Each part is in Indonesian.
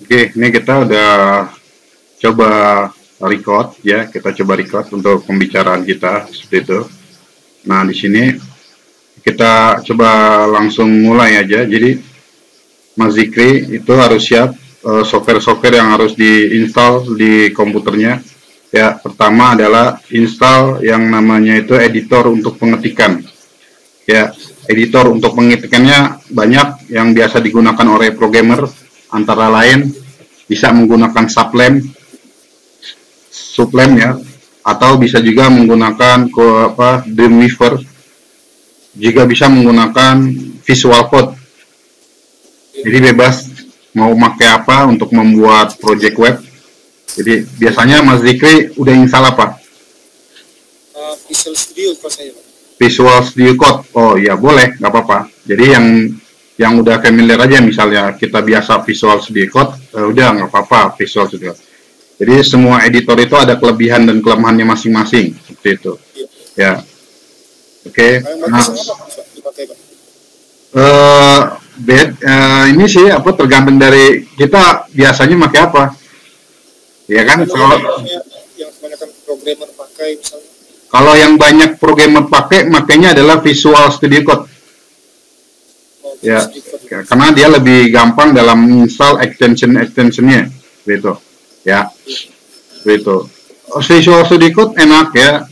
Oke, ini kita udah coba record ya, kita coba record untuk pembicaraan kita seperti itu. Nah, di sini kita coba langsung mulai aja. Jadi, Mas Zikri itu harus siap software-software yang harus diinstal di komputernya. Ya, pertama adalah install yang namanya itu editor untuk pengetikan. Ya, editor untuk pengetikannya banyak yang biasa digunakan oleh programmer, antara lain bisa menggunakan Sublime ya, atau bisa juga menggunakan Dreamweaver, juga bisa menggunakan Visual Code. Jadi bebas mau pakai apa untuk membuat project web. Jadi biasanya Mas Zikri udah install apa? Visual Studio Code saya, Pak. Visual Studio Code. Oh iya, boleh, nggak apa-apa. Jadi yang udah familiar aja, misalnya kita biasa Visual Studio Code, udah nggak apa-apa Visual Studio Code. Jadi semua editor itu ada kelebihan dan kelemahannya masing-masing, seperti itu. Ya, oke. Nah, ini sih apa tergantung dari kita biasanya pakai apa, ya kan? Kalau yang kebanyakan programmer pakai misalnya. Kalau yang banyak programmer pakai, makanya adalah Visual Studio Code. Ya, karena dia lebih gampang dalam install extensionnya, gitu. Ya, gitu. Visual Studio Code enak ya,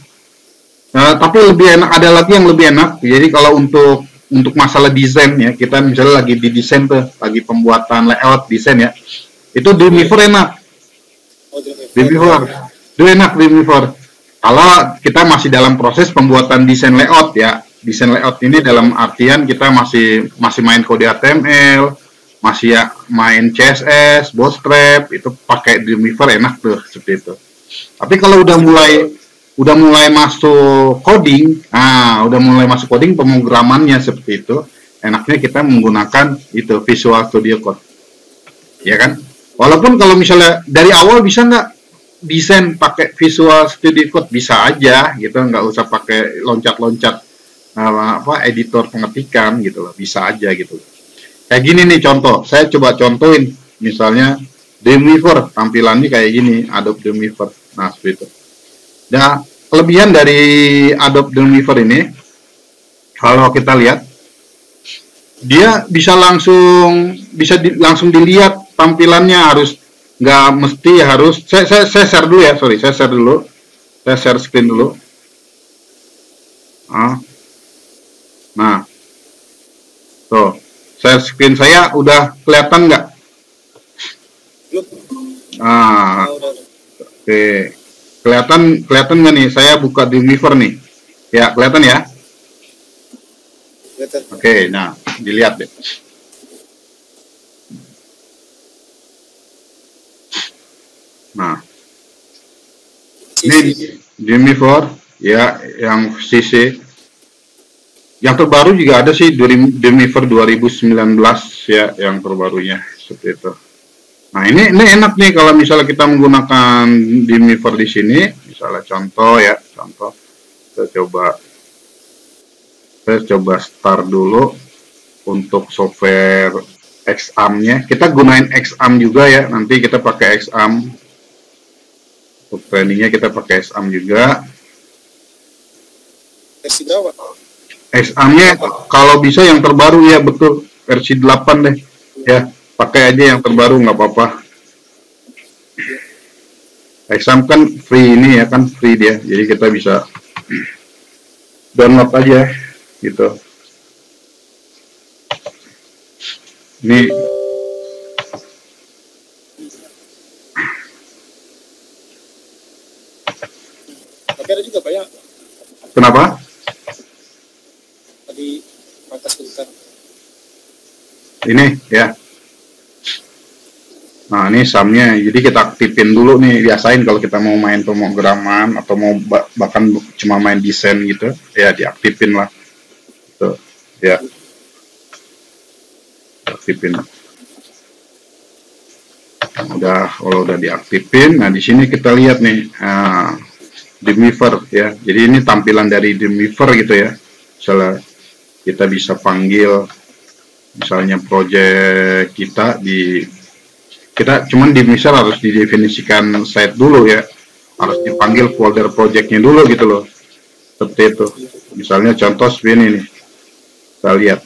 tapi lebih enak, ada lagi yang lebih enak. Jadi kalau untuk masalah desain ya, kita misalnya lagi di desain tuh, lagi pembuatan layout desain ya, itu Dreamweaver enak. Dreamweaver, itu enak Dreamweaver. Kalau kita masih dalam proses pembuatan desain layout ya, desain layout ini dalam artian kita masih main kode HTML, masih ya main CSS, Bootstrap, itu pakai Dreamweaver enak tuh seperti itu. Tapi kalau udah mulai masuk coding, udah mulai masuk coding pemrogramannya seperti itu, enaknya kita menggunakan itu Visual Studio Code, ya kan? Walaupun kalau misalnya dari awal bisa nggak desain pakai Visual Studio Code, bisa aja gitu, nggak usah pakai loncat-loncat editor pengetikan gitu loh, bisa aja gitu. Kayak gini nih contoh, saya coba contohin, misalnya Dreamweaver, tampilannya kayak gini, Adobe Dreamweaver. Nah, seperti itu. Nah, kelebihan dari Adobe Dreamweaver ini, kalau kita lihat, dia bisa langsung dilihat tampilannya, harus nggak mesti harus. Saya share dulu ya, saya share screen dulu. Nah, tuh, share screen saya udah kelihatan nggak? Oke. Kelihatan nggak nih? Saya buka Dreamweaver nih. Ya, kelihatan ya? Oke, nah, dilihat deh. Nah, ini Dreamweaver ya, yang CC. Yang terbaru juga ada sih, Dreamweaver 2019 ya, yang terbarunya seperti itu. Nah, ini enak nih kalau misalnya kita menggunakan Dreamweaver di sini, misalnya contoh. Saya coba start dulu untuk software Xamp-nya. Kita gunain Xamp juga ya, nanti kita pakai Xamp. Untuk trainingnya kita pakai Xamp juga. Versi berapa? Xamp-nya kalau bisa yang terbaru ya, betul, versi 8 deh. Ya, pakai aja yang terbaru, nggak apa-apa. Xamp kan free ini ya, kan free dia. Jadi kita bisa download aja gitu. Ini tapi ada juga Pak ya. Kenapa? Tadi batas bentar. Ini ya. Nah, ini Xamp-nya. Jadi kita aktifin dulu nih. Biasain kalau kita mau main pemrograman atau mau bahkan cuma main desain gitu, ya diaktifin lah. Tuh, ya. Aktifin. Kalau udah diaktifin, nah di sini kita lihat nih, Dreamweaver ya. Jadi ini tampilan dari Dreamweaver gitu ya. Misalnya kita bisa panggil misalnya project kita di kita cuman di misal harus didefinisikan site dulu ya, harus dipanggil folder projectnya dulu gitu loh, seperti itu. Misalnya contoh seperti ini nih, kita lihat.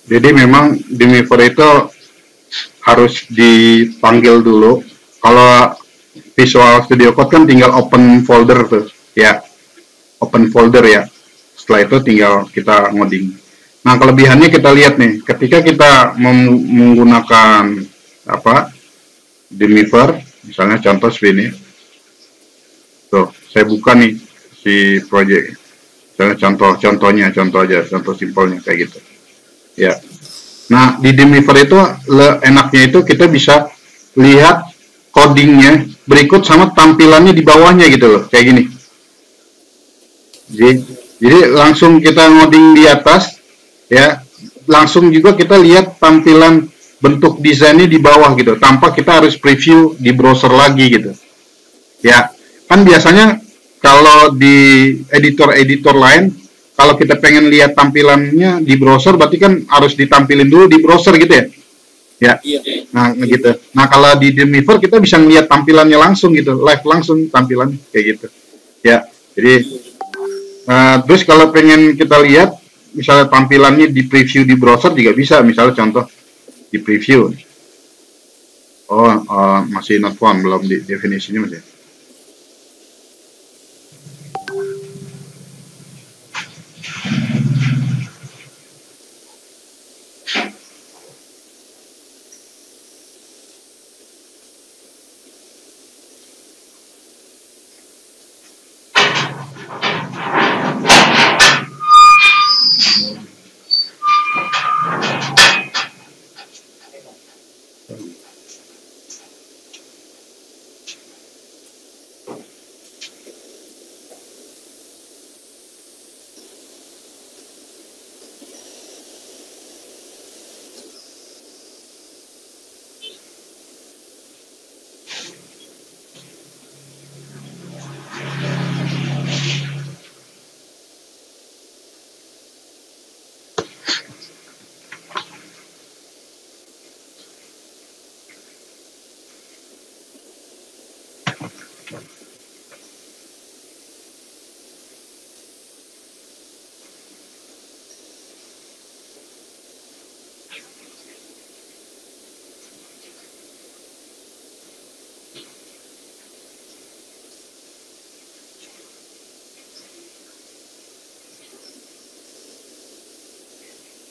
Jadi memang Demiver itu harus dipanggil dulu. Kalau Visual Studio Code kan tinggal open folder tuh, ya, open folder ya. Setelah itu tinggal kita ngoding. Nah, kelebihannya kita lihat nih, ketika kita menggunakan apa Demiver, misalnya contoh seperti ini. Tuh, saya buka nih si project. Misalnya contoh aja, contoh simpelnya kayak gitu. Ya. Nah, di Demiver itu enaknya itu kita bisa lihat codingnya berikut sama tampilannya di bawahnya gitu loh, kayak gini. Jadi langsung kita ngoding di atas, ya, langsung juga kita lihat tampilan bentuk desainnya di bawah gitu, tanpa kita harus preview di browser lagi gitu. Ya, kan biasanya kalau di editor-editor lain, kalau kita pengen lihat tampilannya di browser, berarti kan harus ditampilin dulu di browser gitu ya. Ya. Iya. Nah, gitu. Nah, kalau di Demiver kita bisa lihat tampilannya langsung gitu, live langsung tampilan kayak gitu. Ya. Jadi terus kalau pengen kita lihat misalnya tampilannya di preview di browser juga bisa, misalnya contoh di preview. Oh, masih not found, belum di definisinya masih.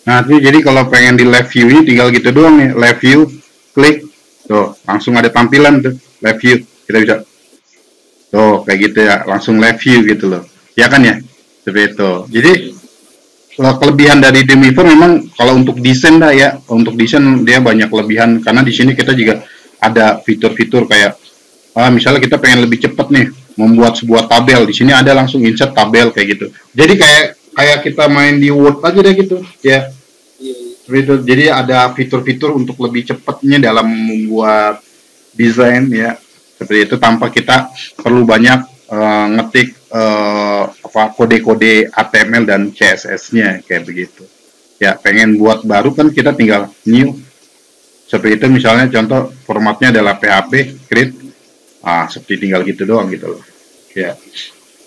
Nah, jadi kalau pengen di live view ini tinggal gitu doang nih, live view, klik, tuh langsung ada tampilan tuh, live view, kita bisa, tuh kayak gitu ya, langsung live view gitu loh, ya kan ya, seperti itu. Jadi kalau kelebihan dari Demiver memang kalau untuk desain dah ya, untuk desain dia banyak kelebihan, karena di sini kita juga ada fitur-fitur kayak, misalnya kita pengen lebih cepat nih, membuat sebuah tabel, di sini ada langsung insert tabel kayak gitu. Jadi kayak kita main di Word aja deh gitu, ya. Jadi ada fitur-fitur untuk lebih cepatnya dalam membuat desain ya, seperti itu, tanpa kita perlu banyak ngetik kode-kode HTML dan CSS-nya kayak begitu. Ya, pengen buat baru kan kita tinggal new. Seperti itu, misalnya contoh formatnya adalah PHP create. Seperti tinggal gitu doang gitu loh. Ya.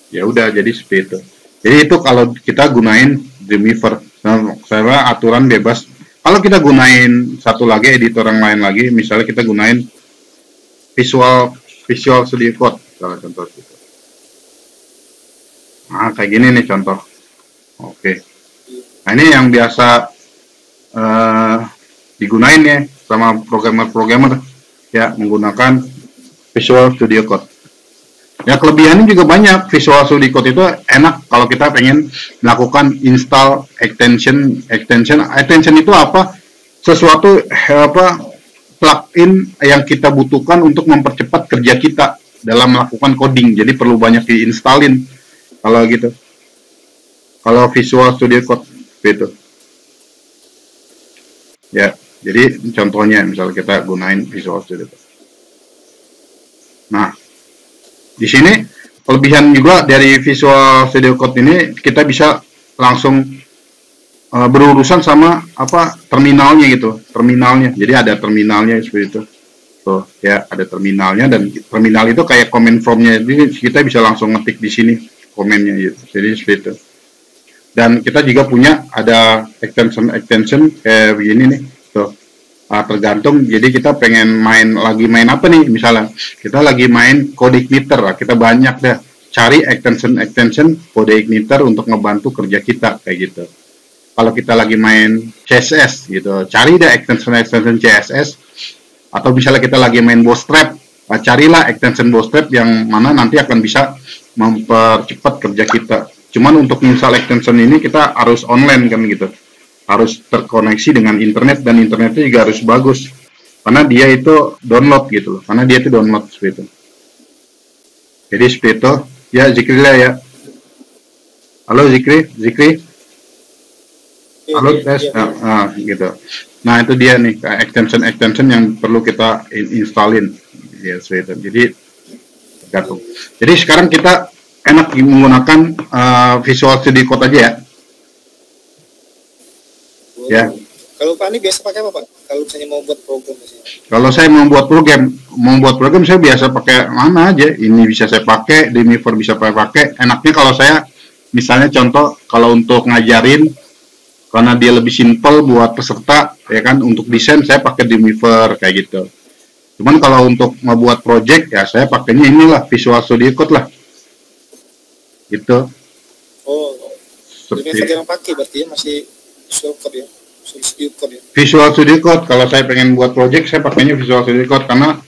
Ya udah, jadi seperti itu. Jadi itu kalau kita gunain Demiver. Nah, saya aturan bebas kalau kita gunain satu lagi editor yang lain lagi, misalnya kita gunain Visual Studio Code, misalnya contoh gitu. Nah, kayak gini nih contoh. Oke. Nah, ini yang biasa digunain ya sama programmer-programmer ya, menggunakan Visual Studio Code. Ya, kelebihannya juga banyak. Visual Studio Code itu enak kalau kita pengen melakukan install extension itu apa? Sesuatu plugin yang kita butuhkan untuk mempercepat kerja kita dalam melakukan coding. Jadi perlu banyak diinstalin kalau gitu. Kalau Visual Studio Code gitu. Ya, jadi contohnya misalnya kita gunain Visual Studio Code. Nah, di sini kelebihan juga dari Visual Studio Code ini, kita bisa langsung berurusan sama terminalnya gitu, jadi ada terminalnya seperti itu. Tuh ya, ada terminalnya, dan terminal itu kayak command prompt-nya, jadi kita bisa langsung ngetik di sini komennya gitu. Jadi seperti itu. Dan kita juga punya ada extension kayak begini nih tuh. Tergantung, jadi kita pengen lagi main apa nih, misalnya kita lagi main CodeIgniter, kita banyak deh cari extension CodeIgniter untuk ngebantu kerja kita kayak gitu. Kalau kita lagi main CSS gitu, cari deh extension CSS. Atau misalnya kita lagi main Bootstrap, carilah extension Bootstrap yang mana nanti akan bisa mempercepat kerja kita. Cuman untuk install extension ini kita harus online kan gitu, harus terkoneksi dengan internet, dan internetnya juga harus bagus karena dia itu download gitu loh, seperti itu. Jadi seperti itu ya. Zikri lah ya. Halo Zikri. Halo tes. Gitu. Nah, itu dia nih extension yang perlu kita installin ya, seperti itu. Jadi tergantung. Jadi sekarang kita enak menggunakan Visual Studio Code aja ya. Ya. Kalau Pak ini biasa pakai apa Pak? Kalau misalnya mau buat program misalnya. Kalau saya mau buat program saya biasa pakai mana aja. Ini bisa saya pakai, Dreamweaver bisa pakai. Enaknya kalau saya misalnya contoh, kalau untuk ngajarin, karena dia lebih simpel buat peserta ya kan, untuk desain saya pakai Dreamweaver kayak gitu. Cuman kalau untuk ngebuat project ya saya pakainya inilah Visual Studio Code lah. Gitu. Oh. Dreamweaver jarang pakai berarti ya, masih Visual Code ya. Visual Studio Code, kalau saya pengen buat project saya pakainya Visual Studio Code, karena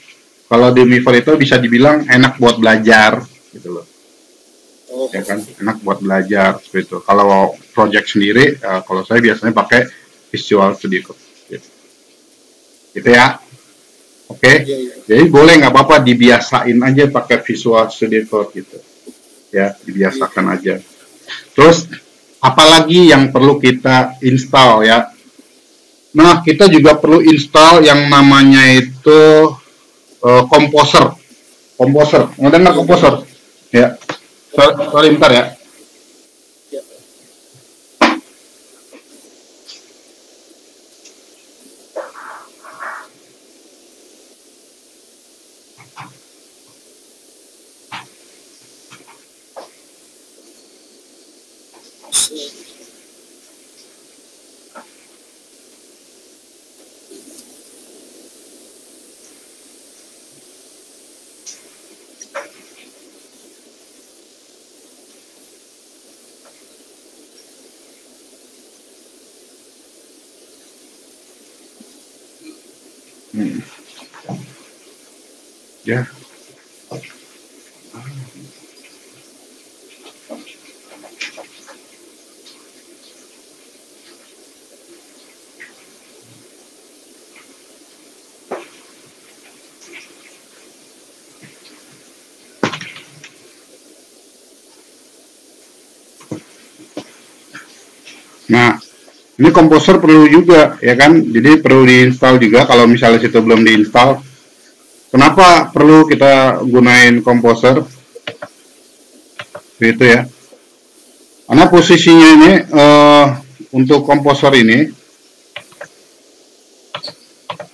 kalau Dreamweaver itu bisa dibilang enak buat belajar gitu loh. Oh. Ya kan, enak buat belajar seperti itu. Kalau project sendiri, kalau saya biasanya pakai Visual Studio Code gitu ya. Oke. Iya. Jadi boleh, nggak apa-apa, dibiasain aja pakai Visual Studio Code gitu ya, dibiasakan aja. Terus apalagi yang perlu kita install ya? Nah, kita juga perlu install yang namanya itu Composer. Mau dengar Composer? Ya. Sorry, bentar ya. Ya. Nah, ini Composer perlu juga ya kan, jadi perlu diinstal juga kalau misalnya situ belum diinstal. Kenapa perlu kita gunain Composer? Gitu ya. Karena posisinya ini untuk Composer ini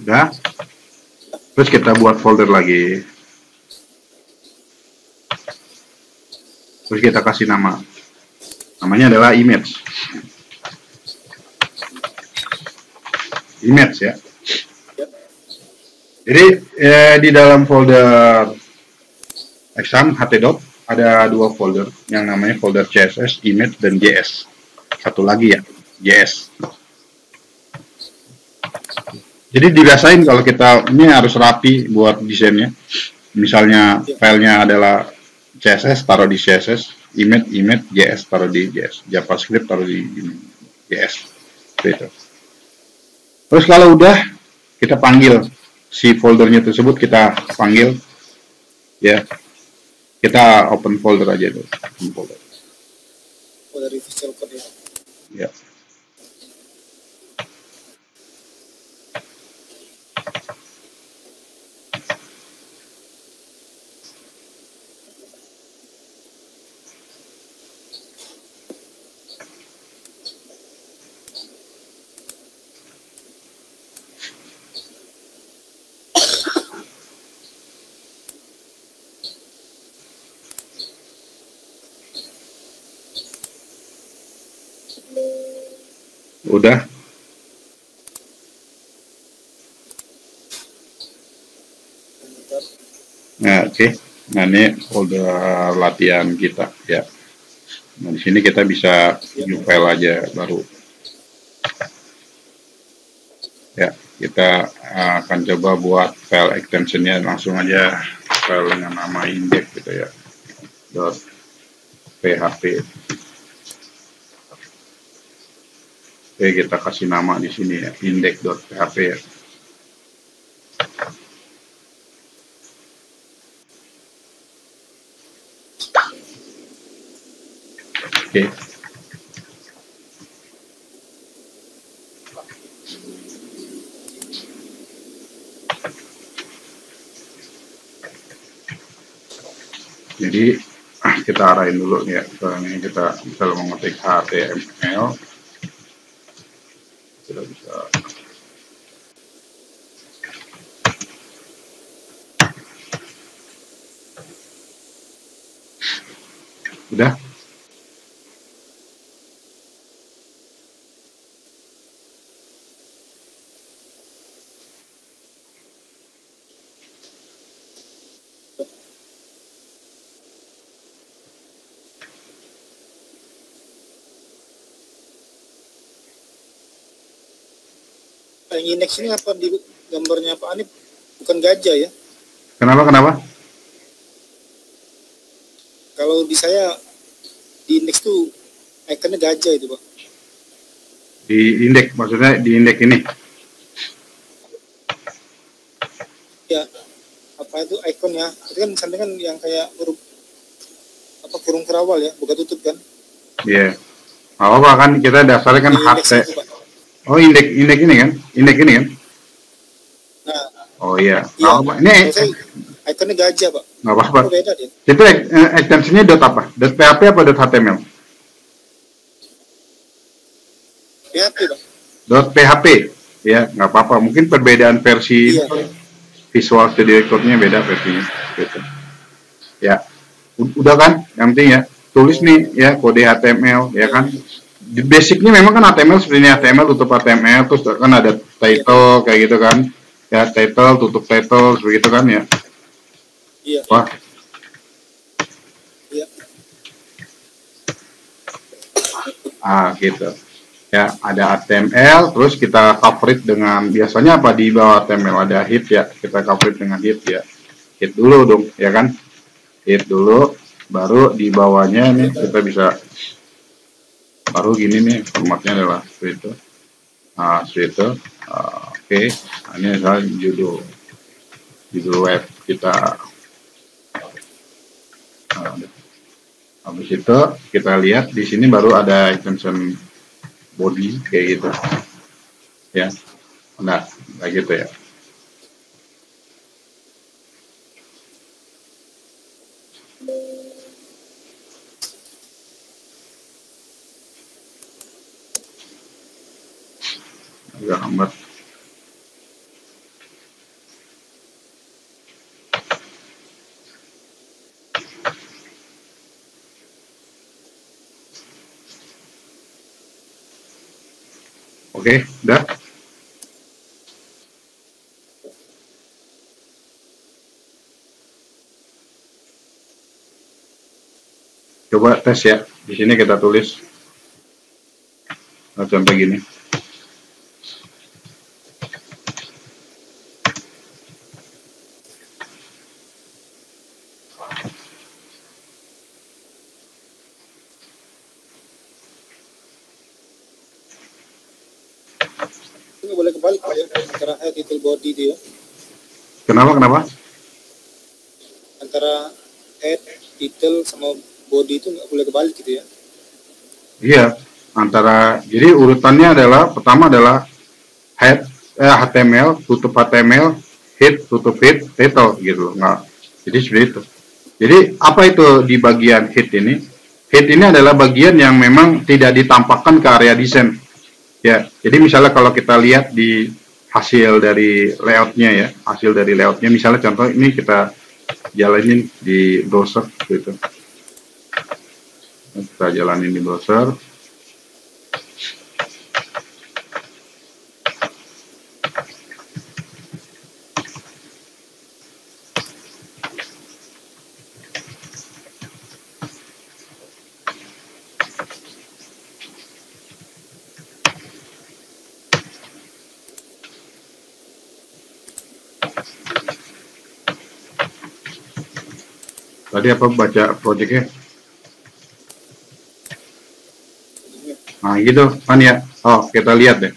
udah. Terus kita buat folder lagi. Terus kita kasih nama. Namanya adalah image. image ya. Jadi di dalam folder exam htdoc ada 2 folder yang namanya folder CSS, image, dan JS. Satu lagi ya, JS. Jadi dirasain kalau kita ini harus rapi buat desainnya. Misalnya filenya adalah CSS, taruh di CSS, image, JS, taruh di JS, JavaScript, taruh di JS. Gitu. Terus kalau udah, kita panggil si foldernya tersebut, kita panggil, ya, kita open folder aja dulu. Folder. Dari Visual Code ya. Ya. Udah. Nah, oke. Nah, ini folder latihan kita ya. Nah, di sini kita bisa new file aja baru. Ya, kita akan coba buat file extensionnya langsung aja, file dengan nama index gitu ya. .php. Oke, kita kasih nama di sini ya, index.php ya. Oke. Jadi kita arahin dulu ya, misalnya kita bisa mengetik HTML, kita bisa udah. Yang index ini apa di gambarnya Pak Anip? Bukan gajah ya? Kenapa? Kalau di saya di indeks tuh ikonnya gajah itu Pak. Di indeks, maksudnya di indeks ini? Ya, apa itu ikonnya? Itu kan samping yang kayak huruf apa kurung kerawal ya, buka tutup kan? Iya. Yeah. Apa kan kita dasarnya kan HT. Oh, indeks ini kan? Indeks ini kan? Nah. Oh iya. Iya. Ini ikonnya gajah Pak. Nggak apa-apa. Beda dia. Itu extensionnya dot apa? Dot .php apa dot .html? PHP Pak. Dot .php. Ya, nggak apa-apa. Mungkin perbedaan versi Visual Studio Code-nya beda versinya. Gitu. Ya. Udah kan? Yang penting ya. Tulis nih ya kode HTML ya kan. Di basicnya memang kan HTML seperti ini, HTML tutup HTML, terus kan ada title kayak gitu kan. Ya, title tutup title begitu kan ya. Iya. Wah. Iya. Gitu. Ya, ada HTML, terus kita cover it dengan, biasanya apa di bawah HTML ada hit ya, kita cover it dengan hit ya. Hit dulu dong, ya kan? Hit dulu, baru di bawahnya nih kita bisa, baru gini nih formatnya adalah seperti itu. Nah, seperti itu. Oke. Nah, ini adalah judul web kita. Habis itu kita lihat di sini baru ada extension body kayak gitu ya. Nah, kayak gitu ya. Agak hambat. Oke, udah. Coba tes ya. Di sini kita tulis contoh gini. Nggak boleh kebalik Pak ya, antara head title body itu ya. Kenapa? Antara head, title sama body itu nggak boleh kebalik gitu ya. Iya, jadi urutannya adalah pertama adalah head HTML, tutup HTML, head, tutup head, title gitu loh. Nggak. Jadi seperti itu. Jadi apa itu di bagian head ini? Head ini adalah bagian yang memang tidak ditampakkan ke area desain. Ya, jadi misalnya kalau kita lihat di hasil dari layoutnya ya, hasil dari layoutnya, misalnya contoh ini kita jalanin di browser gitu. Kita jalanin di browser. Tadi apa baca projectnya? Nah gitu kan ya. Oh kita lihat deh.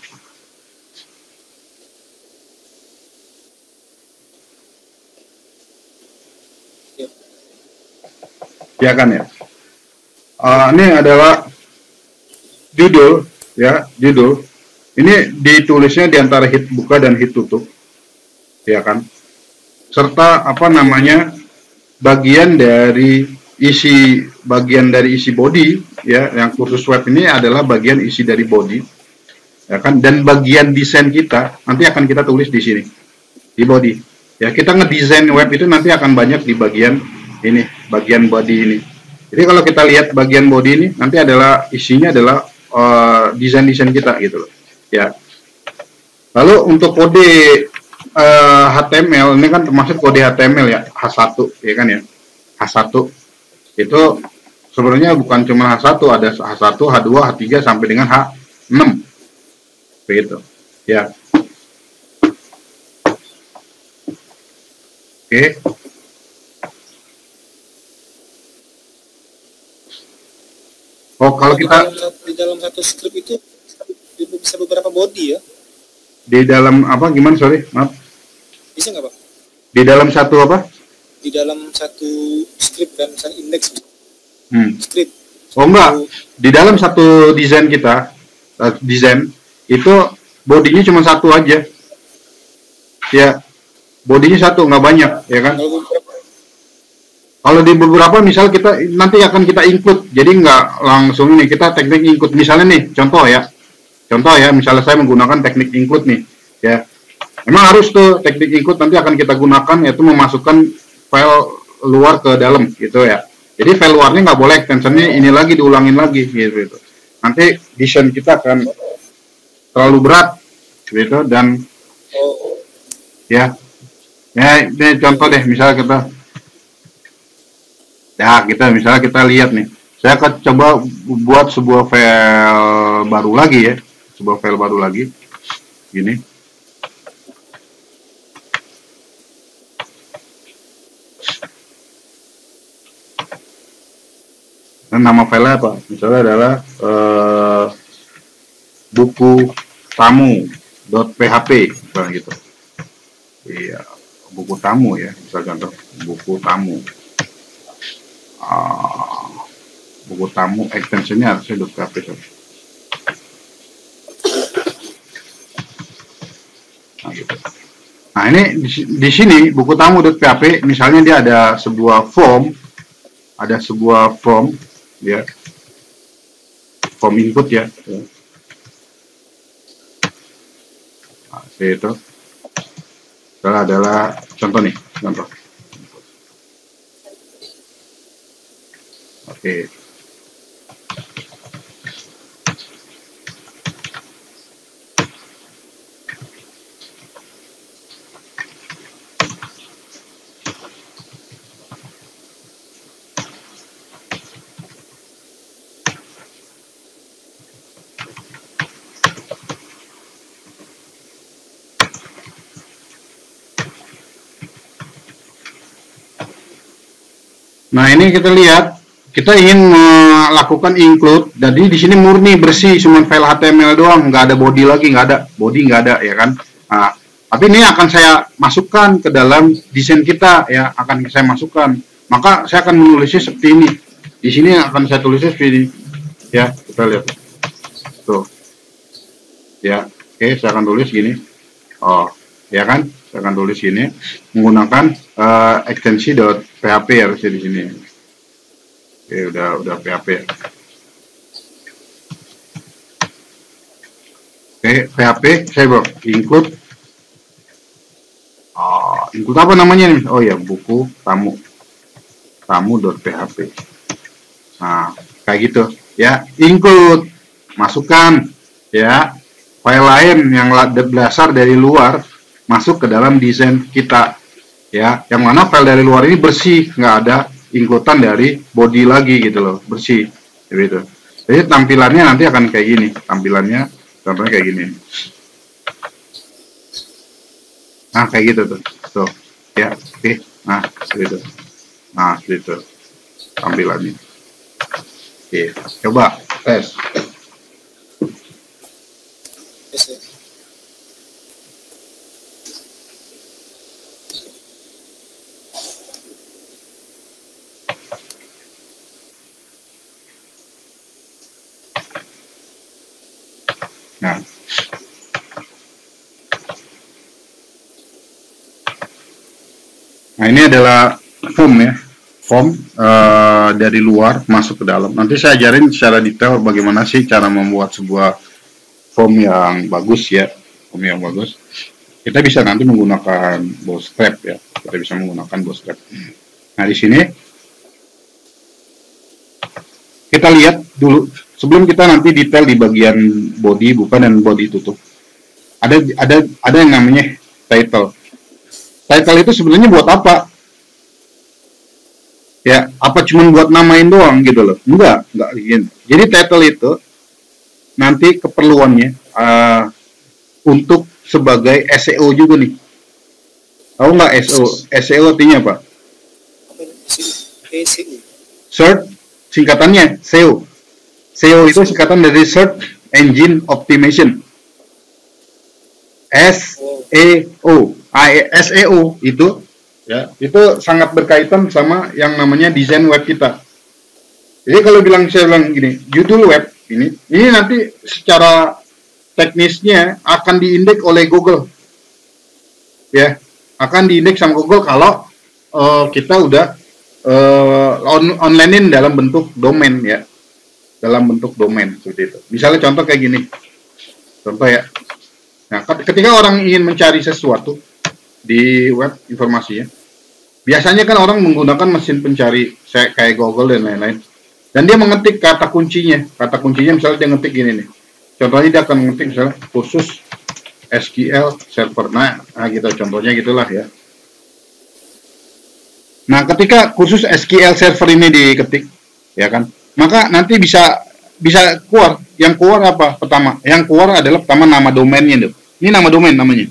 Ya kan ya. Ini adalah judul ya, judul. Ini ditulisnya di antara hit buka dan hit tutup. Ya kan. Serta apa namanya? Bagian dari isi body ya, yang kursus web ini adalah bagian isi dari body. Ya kan, dan bagian desain kita nanti akan kita tulis di sini di body. Ya, kita ngedesain web itu nanti akan banyak di bagian ini, bagian body ini. Jadi kalau kita lihat bagian body ini nanti adalah isinya adalah desain-desain kita gitu loh. Ya. Lalu untuk kode HTML ini kan termasuk kode HTML ya, H1 ya kan ya. H1 itu sebenarnya bukan cuma H1, ada H1, H2, H3 sampai dengan H6. Begitu. Ya. Oke. Oh, kalau kita di dalam satu script itu bisa beberapa body ya. Di dalam apa gimana, sorry, maaf. Bisa nggak Pak? Di dalam satu apa? Di dalam satu script kan, misalnya index script. Oh enggak, di dalam satu desain kita, desain itu bodinya cuma satu aja. Ya, bodinya satu, nggak banyak, ya kan? Kalau di beberapa misal kita nanti akan kita include, jadi nggak langsung ini, kita teknik include. Misalnya nih, contoh ya, misalnya saya menggunakan teknik include nih, ya. Memang harus tuh teknik include nanti akan kita gunakan, yaitu memasukkan file luar ke dalam, gitu ya. Jadi file luarnya nggak boleh extensionnya ini lagi diulangin lagi, gitu. Nanti desain kita akan terlalu berat, gitu, dan ya, ini contoh deh, misalnya misalnya kita lihat nih, saya akan coba buat sebuah file baru lagi ya, gini. Dan nama filenya apa? Misalnya adalah buku tamu.php, misalnya gitu. Iya, buku tamu ya, misalnya contoh buku tamu. Buku tamu extensionnya harusnya .php. Nah, gitu. Nah ini di sini buku tamu.php, misalnya dia ada sebuah form, ya, form input ya. Nah, itu adalah contoh. Oke. Nah, ini kita lihat, kita ingin melakukan include, jadi di sini murni bersih, cuma file HTML doang, nggak ada body lagi, nggak ada body, nggak ada, ya kan? Nah, tapi ini akan saya masukkan ke dalam desain kita, ya, akan saya masukkan. Maka saya akan menulisnya seperti ini. Di sini akan saya tulisnya seperti ini, ya, kita lihat. Tuh, ya, oke, saya akan tulis gini. Oh, ya kan? Saya akan tulis ini menggunakan ekstensi.php harusnya di sini. Oke, udah PHP ya. Oke, PHP saya bawa include. Include apa namanya nih? Oh ya, buku tamu.php. Nah, kayak gitu ya. Include, masukkan ya file lain yang dasar dari luar masuk ke dalam desain kita ya, yang mana file dari luar ini bersih, nggak ada include-an dari body lagi gitu loh, bersih gitu. Jadi tampilannya nanti akan kayak gini, tampilannya contohnya kayak gini. Nah, kayak gitu tuh ya, oke. Nah, gitu. Nah, gitu tampilannya. Oke, coba tes. Nah, ini adalah form ya, form dari luar masuk ke dalam. Nanti saya ajarin secara detail bagaimana sih cara membuat sebuah form yang bagus ya, form yang bagus. Kita bisa nanti menggunakan bootstrap ya, kita bisa menggunakan bootstrap. Nah, di sini kita lihat dulu sebelum kita nanti detail di bagian body buka dan body tutup. Ada yang namanya title. Title itu sebenarnya buat apa? Ya, apa cuma buat namain doang gitu loh? Enggak gitu. Jadi title itu nanti keperluannya untuk sebagai SEO juga nih. Tahu nggak SEO? SEO artinya apa? Search, singkatannya SEO. SEO itu singkatan dari Search Engine Optimization. SEO. SEO itu ya, itu sangat berkaitan sama yang namanya desain web kita. Jadi kalau saya bilang gini, judul web ini nanti secara teknisnya akan diindeks oleh Google. Ya, akan diindeks sama Google kalau kita udah online-in dalam bentuk domain ya. Dalam bentuk domain seperti itu. Misalnya contoh kayak gini. Contoh ya. Nah, ketika orang ingin mencari sesuatu di web informasinya, biasanya kan orang menggunakan mesin pencari kayak Google dan lain-lain, dan dia mengetik kata kuncinya misalnya dia ngetik gini nih, contohnya dia akan mengetik misalnya khusus SQL server, nah gitu contohnya gitulah ya. Nah, ketika khusus SQL server ini diketik ya kan, maka nanti bisa keluar, yang keluar apa pertama, yang keluar adalah pertama nama domainnya tuh. Ini nama domain namanya.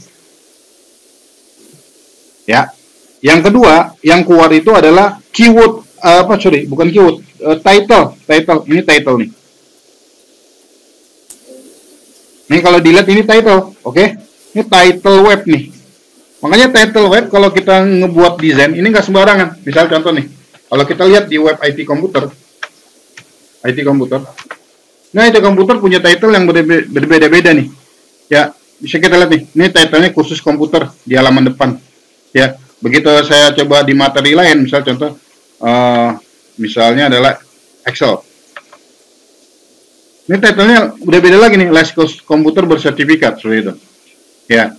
Ya. Yang kedua, yang keluar itu adalah keyword bukan keyword, title. Ini title nih. Nih kalau dilihat ini title, oke? Ini title web nih. Makanya title web kalau kita ngebuat desain ini nggak sembarangan. Misal contoh nih, kalau kita lihat di web IT komputer. Nah, IT komputer punya title yang berbeda-beda nih. Ya, bisa kita lihat nih. Ini titlenya khusus komputer di halaman depan. Ya, begitu saya coba di materi lain, misal contoh, misalnya adalah Excel. Ini titlenya udah beda lagi nih, Les komputer bersertifikat seperti itu. Ya,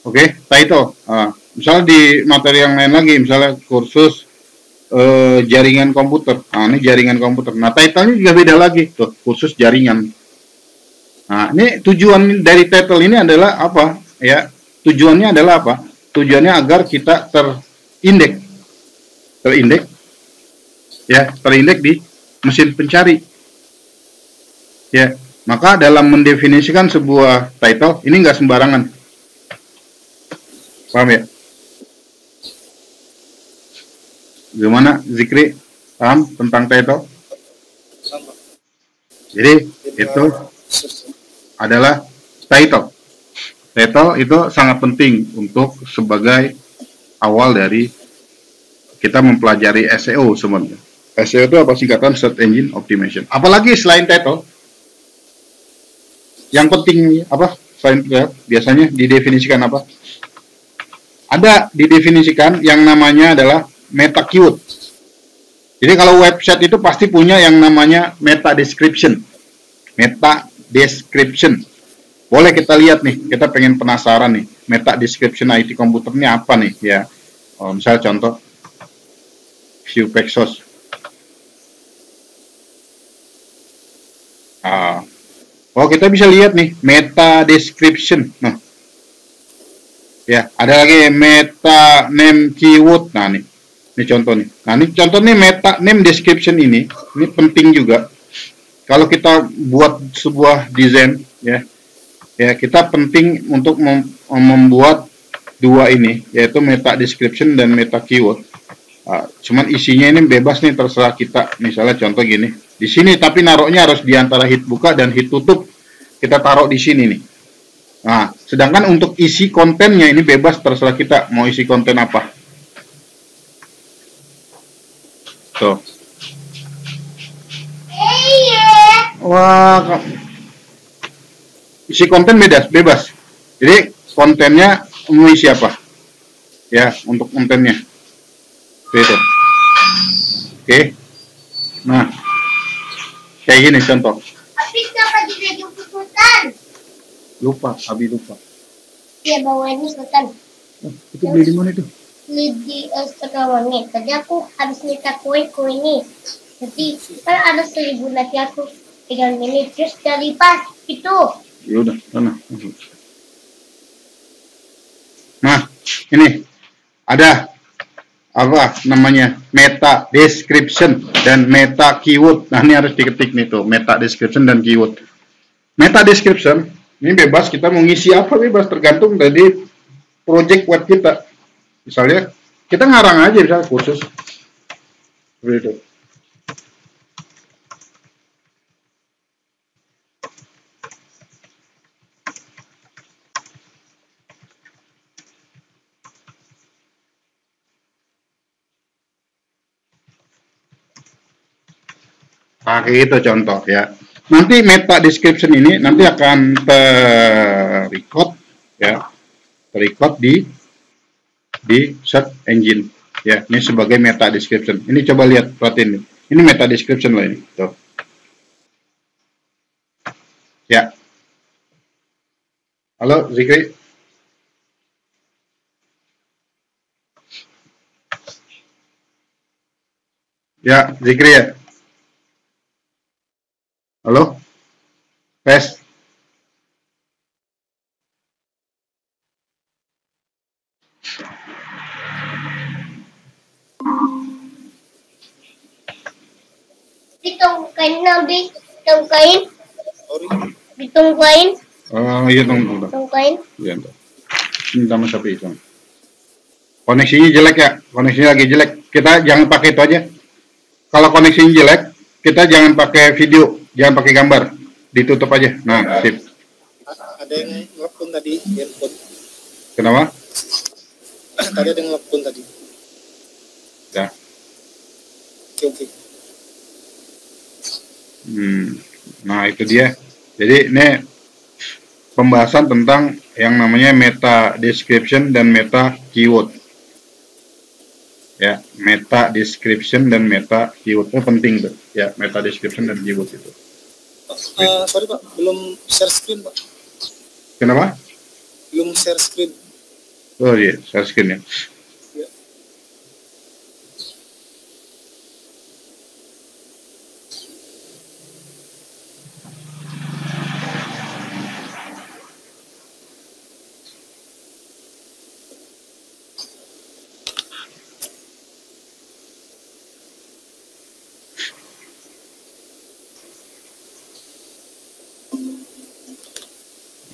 oke, title. Misalnya di materi yang lain lagi, misalnya kursus jaringan komputer. Nah, ini jaringan komputer. Nah, titlenya juga beda lagi, tuh khusus jaringan. Nah, ini tujuan dari title ini adalah apa? Ya, tujuannya adalah apa? Tujuannya agar kita terindeks di mesin pencari. Ya, maka dalam mendefinisikan sebuah title ini nggak sembarangan. Paham ya? Gimana Zikri? Paham tentang title? Sama. Jadi itu adalah title. Title itu sangat penting untuk sebagai awal dari kita mempelajari SEO sebenarnya. SEO itu apa, singkatan Search Engine Optimization. Apalagi selain title, yang penting apa? Selain biasanya didefinisikan apa? Ada didefinisikan yang namanya adalah meta keyword. Jadi kalau website itu pasti punya yang namanya meta description. Meta description. Boleh kita lihat nih, kita pengen penasaran nih, meta description IT komputer ini apa nih ya. Misalnya contoh view Paxos. Kita bisa lihat nih meta description. Nah, ya ada lagi meta name keyword. Nah nih, ini contoh nih. Nah ini contoh nih meta name description ini penting juga. Kalau kita buat sebuah desain ya kita penting untuk membuat dua ini, yaitu meta description dan meta keyword. Cuman isinya ini bebas nih, terserah kita. Misalnya contoh gini, di sini tapi naruhnya harus di antara hit buka dan hit tutup. Kita taruh di sini nih. Nah, sedangkan untuk isi kontennya ini bebas, terserah kita mau isi konten apa. Tuh. Wah, isi konten bebas. Jadi kontennya mau isi apa? Ya, untuk kontennya. Itu. Oke. Nah, kayak gini contoh. Tapi kenapa jadi ikutan? Lupa, Abi lupa. Ya bawa ini ikutan. Itu beli di mana itu? Beli di Setengah. Tadi aku habis minta kue ini. Jadi kan ada 1.000 nanti aku pegang ini terus dari pas itu. Ya udah, sana. Nah, ini ada apa namanya meta description dan meta keyword. Nah ini harus diketik nih tuh, meta description dan keyword. Meta description ini bebas, kita mau ngisi apa bebas, tergantung dari project web kita. Misalnya kita ngarang aja misalnya kursus seperti itu. Pakai itu contoh ya. Nanti meta description ini nanti akan terrecord ya, terrecord di search engine ya. Ini sebagai meta description. Ini coba lihat, perhatiin nih. Ini meta description loh ini. Tuh. Ya. Halo Zikri. Ya, Zikri ya. Halo? Tes. Ditungkain nabi, ditungkain. Oh iya tunggu. Tungkain. Iya. Ini sama sapi itu. Koneksinya jelek ya, koneksinya lagi jelek. Kita jangan pakai itu aja. Kalau koneksinya jelek, kita jangan pakai video, jangan pakai gambar. Ditutup aja. Nah, sip. Ada yang ngelepon tadi, earphone. Kenapa? Tadi ada yang ngelepon tadi. Ya. Oke. Nah, itu dia. Jadi ini pembahasan tentang yang namanya meta description dan meta keyword. Ya, meta description dan meta keyword itu penting tuh. Ya, meta description dan keyword itu. Sorry Pak, belum share screen Pak. Kenapa? Belum share screen. Oh iya, share screen ya. Ya.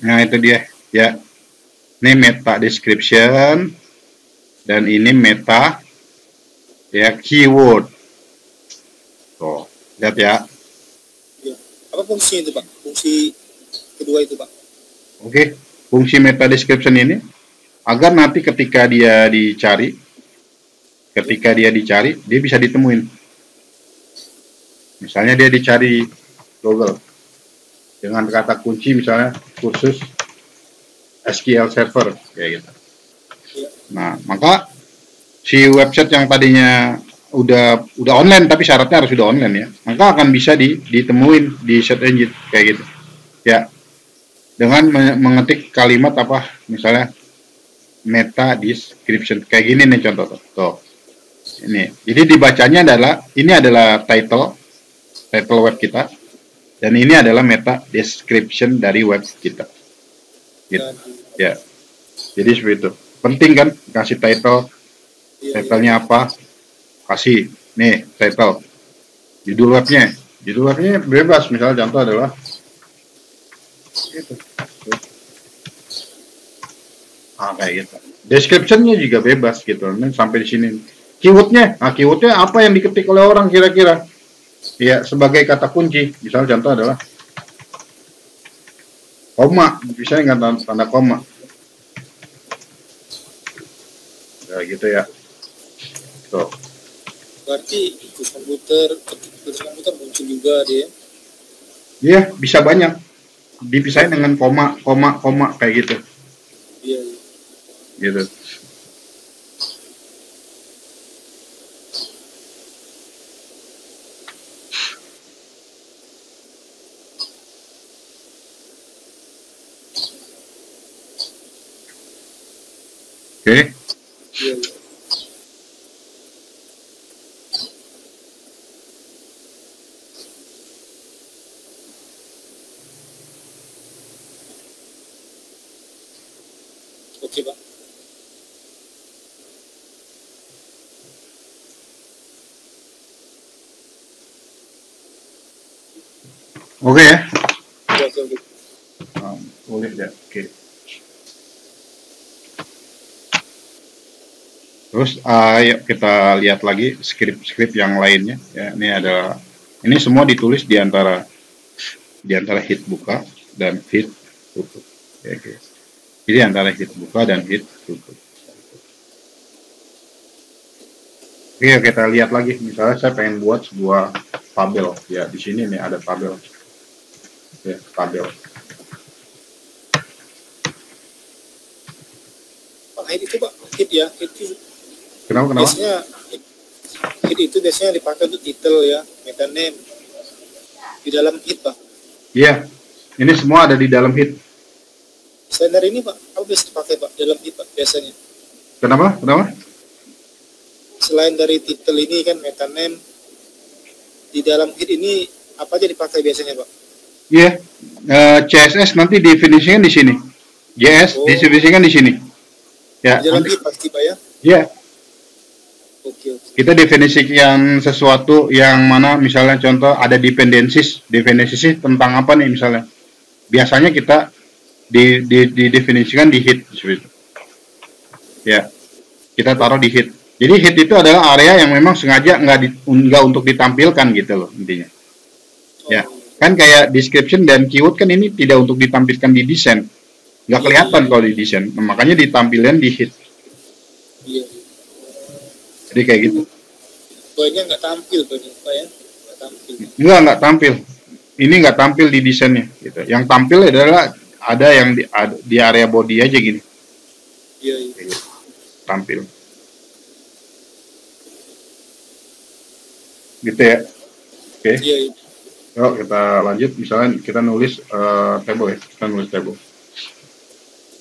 Nah, itu dia. Ya. Ini meta description dan ini meta ya, keyword. Tuh, lihat ya. Ya. Apa fungsinya itu Pak? Fungsi kedua itu Pak? Oke, fungsi meta description ini agar nanti ketika dia dicari, dia bisa ditemuin. Misalnya dia dicari Google dengan kata kunci misalnya kursus SQL Server kayak gitu. Ya. Nah, maka si website yang tadinya udah online tapi syaratnya harus sudah online ya, maka akan bisa ditemuin di search engine kayak gitu. Ya, dengan mengetik kalimat apa misalnya meta description kayak gini nih contoh tuh. Ini. Jadi dibacanya ini adalah title web kita dan ini adalah meta description dari web kita. Gitu. Ya. Jadi seperti itu. Penting kan kasih title. Title-nya apa? Kasih nih title. Judul webnya bebas. Misalnya contoh adalah gitu. Kayak gitu. Description-nya juga bebas gitu. Ini sampai di sini. Keyword-nya apa yang diketik oleh orang kira-kira? Ya, sebagai kata kunci. Misalnya contoh adalah koma, bisa nggak tanda koma? Ya gitu ya. Tuh. Berarti kursus komputer muncul juga dia. Iya, bisa banyak. Dipisahin dengan koma kayak gitu. Iya. Gitu. Oke. Iya. Oke, Pak. Oke ya. Oke. Boleh ya. Oke. Terus yuk kita lihat lagi skrip yang lainnya. Ya, ini semua ditulis di antara hit buka dan hit tutup. Ya, oke. Jadi antara hit buka dan hit tutup. Oke, kita lihat lagi. Misalnya saya pengen buat sebuah tabel. Ya, di sini nih ada tabel. Ya, tabel. Pak, hit itu Pak, hit ya, hit itu. Kenapa? Biasanya hit itu biasanya dipakai untuk title ya, meta name di dalam hit Pak. Iya, ini semua ada di dalam hit. Selain dari ini Pak, apa bisa dipakai Pak dalam hit Pak biasanya? Kenapa? Selain dari title ini kan meta name, di dalam hit ini apa aja dipakai biasanya Pak? Iya, CSS nanti definisikan di sini. JS definisikan di sini. Ya. Di dalam hit pasti Pak ya? Iya. Oke. Kita definisikan sesuatu yang mana misalnya contoh ada dependencies tentang apa nih misalnya. Biasanya kita didefinisikan di hit seperti itu. Ya. Kita taruh di hit. Jadi hit itu adalah area yang memang sengaja nggak untuk ditampilkan gitu loh intinya. Ya. Kan kayak description dan keyword kan ini tidak untuk ditampilkan di desain. Nggak kelihatan kalau di desain. Nah, makanya ditampilkan di hit. Iya. Jadi kayak gitu. Poinnya nggak tampil Pak ya? Nggak tampil. Nggak tampil. Ini nggak tampil di desainnya. Gitu. Yang tampil adalah ada yang di area body aja gini. Iya. Tampil. Gitu ya. Oke. Iya. Yuk kita lanjut. Misalnya kita nulis table ya. Kita nulis table.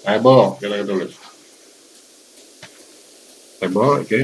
Kita tulis. Table, oke.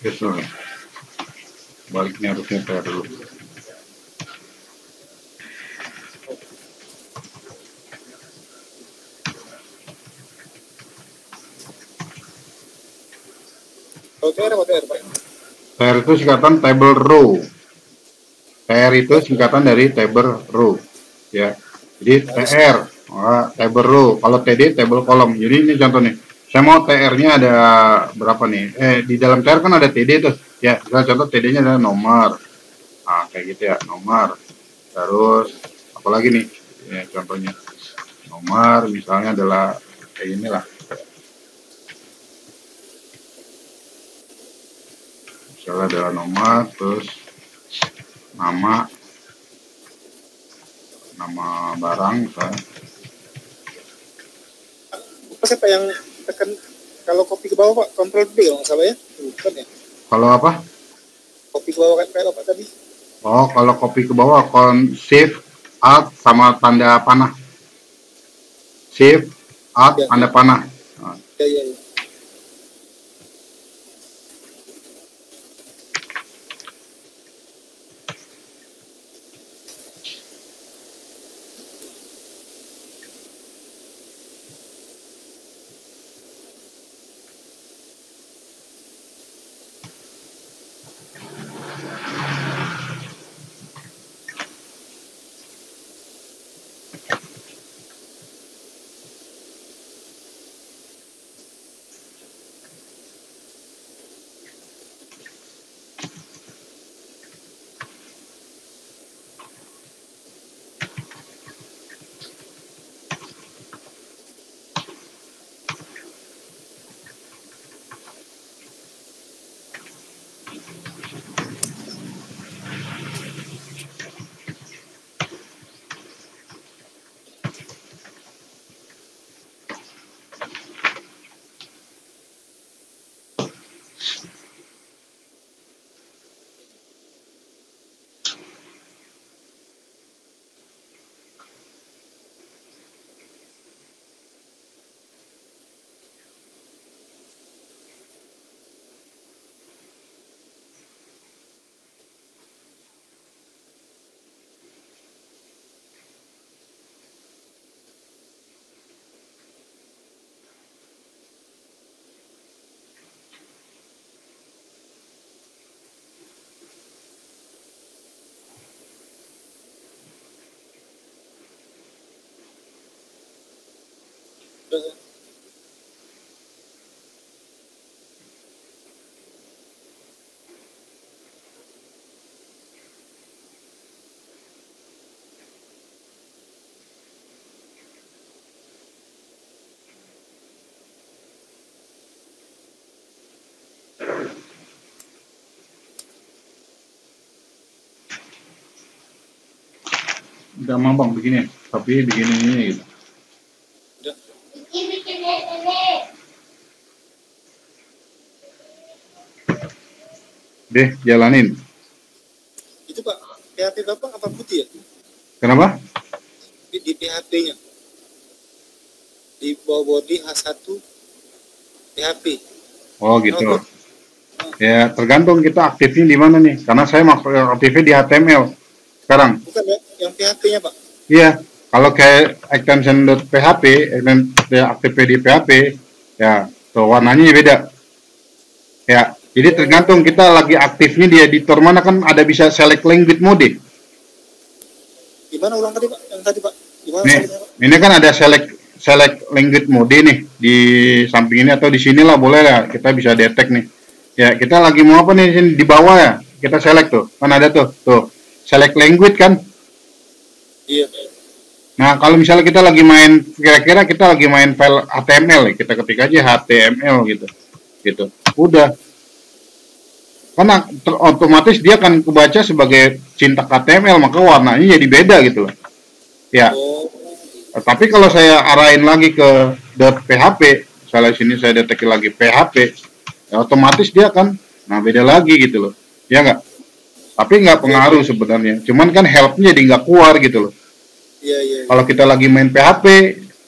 Gitu. Baliknya harusnya PR dulu. Kalau TR apa TR, Pak? TR itu singkatan table row. TR itu singkatan dari table row. Ya. Jadi TR, table row. Kalau TD, table column. Jadi ini contoh nih. Saya mau TR-nya ada berapa nih? Di dalam TR kan ada TD tuh. Ya, kita contoh TD-nya adalah nomor. Nah, kayak gitu ya, nomor. Terus, apalagi nih? Ya, contohnya. Nomor, misalnya adalah kayak inilah. Misalnya adalah nomor, terus nama barang, misalnya. Apa sih Pak yang tekan kalau copy ke bawah Pak? Control B kalau nggak salah ya? Bukan ya? Kalau apa? Copy ke bawah kayak apa tadi? Oh, kalau copy ke bawah, Shift, Alt, sama tanda panah. Shift, Alt, Ya. tanda panah. Nah, Ya. udah mah bang begini, tapi begini gitu. Udah. Bikin nenek. Deh, jalanin. Itu Pak, PHP Bapak apa putih ya? Kenapa? Di PHP-nya. Di bawah body H1 PHP. Oh gitu. Oh, Ya tergantung kita aktifnya di mana nih. Karena saya maksud aktifnya di HTML sekarang. bukan ya, yang PHP-nya Pak. Iya. Kalau kayak extension.php, aktifnya di PHP, ya tuh warnanya beda. Ya. Jadi tergantung kita lagi aktifnya di editor mana, kan ada bisa select language mode. Gimana ulang tadi Pak? Yang tadi Pak. Gimana Nih, tadinya, Pak? ini kan ada select language mode nih di samping ini atau di sini lah, boleh lah kita bisa detect nih. Ya, kita lagi mau apa nih sini di bawah ya? Kita select tuh. Kan ada tuh select language kan. Iya. Nah, kalau misalnya kita lagi main, kira-kira kita lagi main file HTML, kita ketik aja HTML gitu. Gitu. Udah. Karena otomatis dia akan kebaca sebagai sintak HTML, maka warnanya jadi beda gitu loh. Ya. Oh, Tapi kalau saya arahin lagi ke .php, misalnya sini saya deteksi lagi PHP, ya otomatis dia kan, nah beda lagi gitu loh, ya nggak? Tapi nggak pengaruh sebenarnya, cuman kan helpnya jadi nggak keluar gitu loh. iya. Kalau kita lagi main PHP,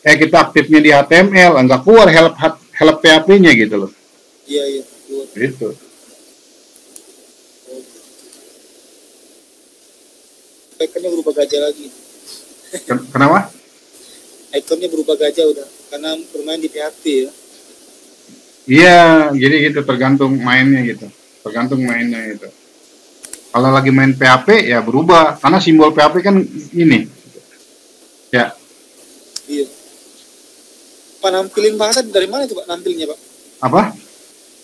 kita aktifnya di HTML, nggak keluar help PHP-nya gitu loh. Iya. Keluar. Gitu. ikonnya berubah gajah lagi. Kenapa? Ikonnya berubah gajah udah karena bermain di PHP ya. Iya, jadi gitu tergantung mainnya gitu. Tergantung mainnya gitu. Kalau lagi main PHP ya berubah karena simbol PHP kan ini. Ya, Iya. Pak nampilin bahasa dari mana itu Pak nampilnya Pak? apa?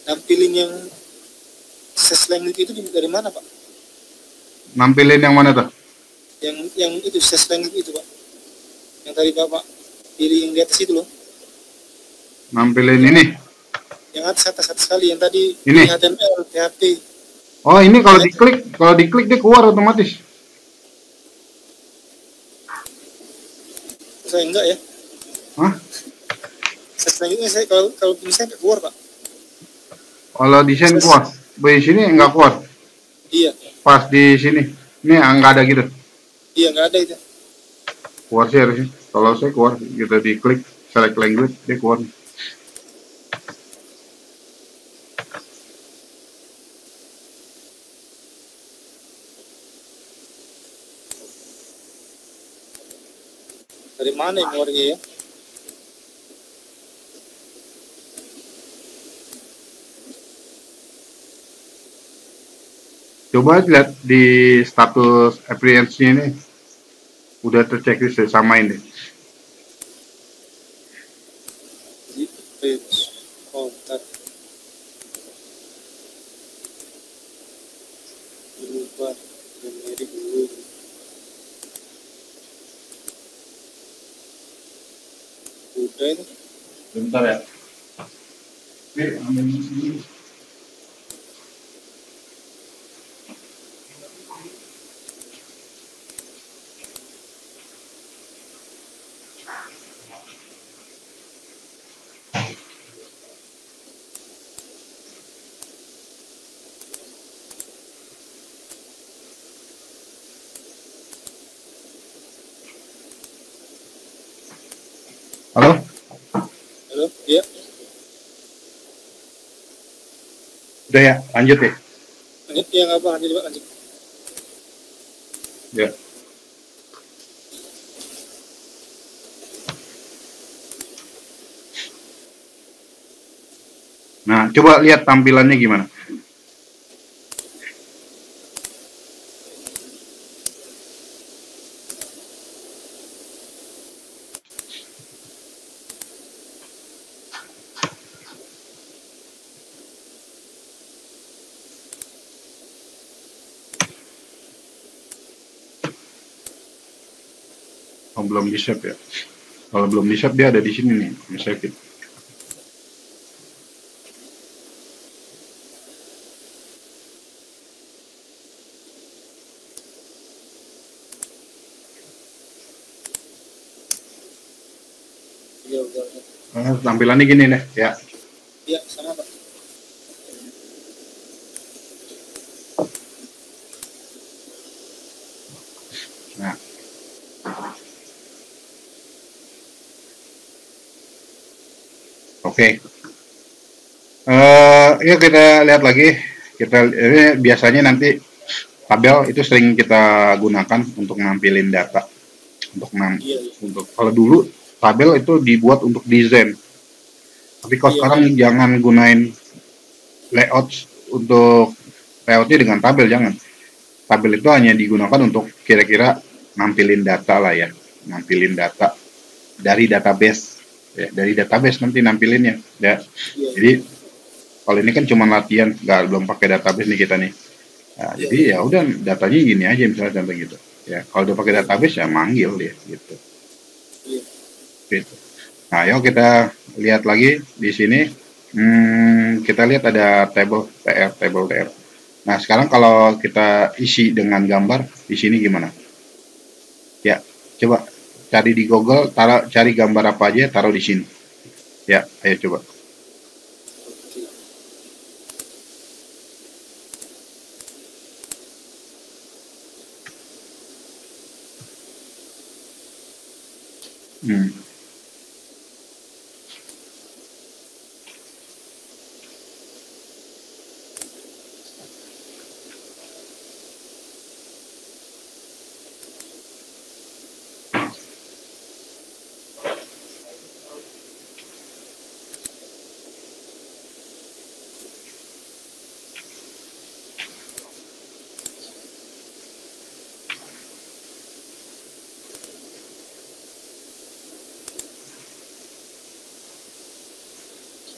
Nampilin yang slang itu dari mana Pak? Nampilin yang mana tuh? Yang itu slang itu Pak. Yang tadi Bapak pilih yang di atas itu loh. Nampilin ini. Yang atas sekali yang tadi Ini. HTML, PHP. Oh, ini kalau diklik dia keluar otomatis. Saya enggak ya. Hah? Selanjutnya saya kalau bisa keluar Pak. Kalau desain keluar. Di sini enggak keluar. Iya. Pas di sini. Ini enggak ada gitu. Iya enggak ada itu. Keluar sih harusnya. Kalau saya keluar, gitu diklik select language dia keluar. Dari mana yang keluarnya ya? Coba lihat di status appearance ini udah terchecklist deh, samain deh. Kontak berubah generic dulu. Udah ini. Bentar ya. Halo? Halo, iya. Udah ya, lanjut ya. Lanjut ya nggak apa lanjut Pak lanjut. Ya. Nah, coba lihat tampilannya gimana. Oh, belum di save ya. Kalau belum di save dia ada di sini nih, di save it. Iya udah. Tampilannya gini deh, ya. Iya sama Pak. Nah. Oke. Yuk kita lihat lagi. Ini biasanya nanti tabel itu sering kita gunakan untuk nampilin data. Untuk kalau dulu tabel itu dibuat untuk desain. Tapi kalau sekarang jangan gunain layout untuk layoutnya dengan tabel, jangan. Tabel itu hanya digunakan untuk kira-kira nampilin data lah ya, nampilin data dari database, ya, dari database nanti nampilinnya. Ya. Jadi kalau ini kan cuma latihan, belum pakai database nih kita nih. Nah, jadi ya udah datanya gini aja misalnya contoh gitu. Ya kalau udah pakai database ya manggil dia gitu. Gitu. Nah, yuk kita lihat lagi di sini. Kita lihat ada table TR. Nah, sekarang kalau kita isi dengan gambar di sini gimana? Ya, coba cari di Google, cari gambar apa aja, taruh di sini. Ya, ayo coba.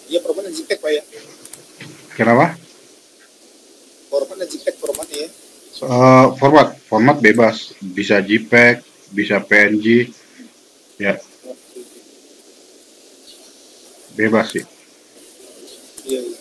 Iya, formatnya JPEG Pak ya. Kenapa? Formatnya JPEG formatnya ya. Format bebas, bisa JPEG, bisa PNG, ya bebas sih. Iya, iya.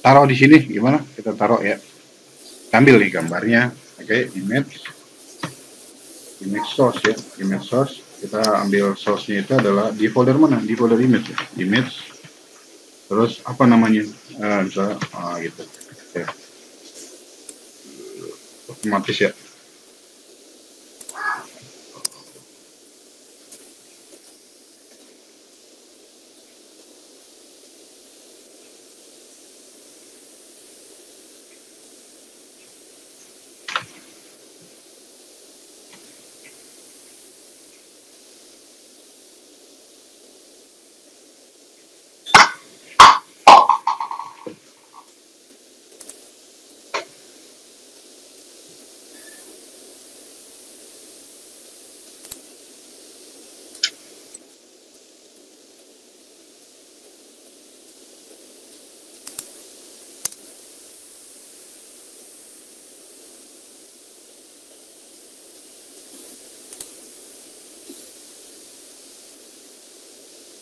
Taruh di sini gimana? Kita taruh ya. Ambil nih gambarnya. Oke, image source ya, image source. Kita ambil source-nya itu adalah di folder mana? Di folder image ya. Image. Terus apa namanya? Misalnya gitu. Oke. Otomatis ya.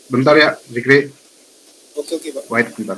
Bentar ya, Zikri. Oke, oke Pak. Wait, bentar.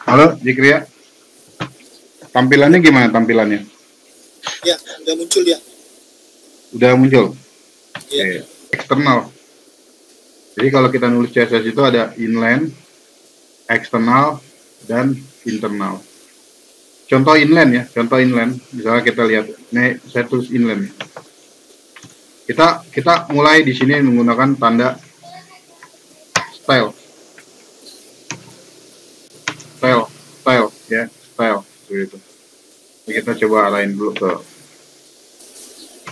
Halo, Jikria. Tampilannya gimana tampilannya? Ya, udah muncul ya. Udah muncul? Ya. Eksternal. Jadi kalau kita nulis CSS itu ada inline, eksternal, dan internal. Contoh inline ya, contoh inline. Misalnya kita lihat, ini saya tulis inline. Kita mulai di sini menggunakan tanda style, ya, style, begitu. Jadi kita coba arahin dulu ke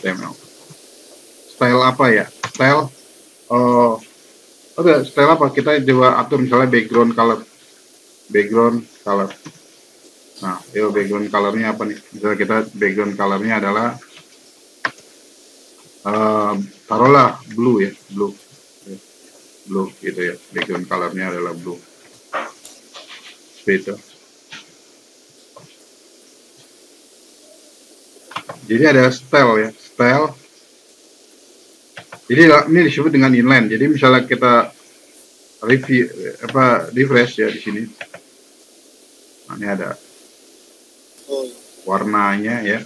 HTML. Style apa ya? Style, style apa? Kita coba atur misalnya background color. Nah, background colornya apa nih? Misalnya kita background colornya adalah taruhlah blue ya, blue gitu ya. Background colornya adalah blue. Seperti itu. Jadi ada style ya, style. Jadi ini disebut dengan inline. Jadi misalnya kita refresh ya di sini. Nah, ini ada warnanya ya.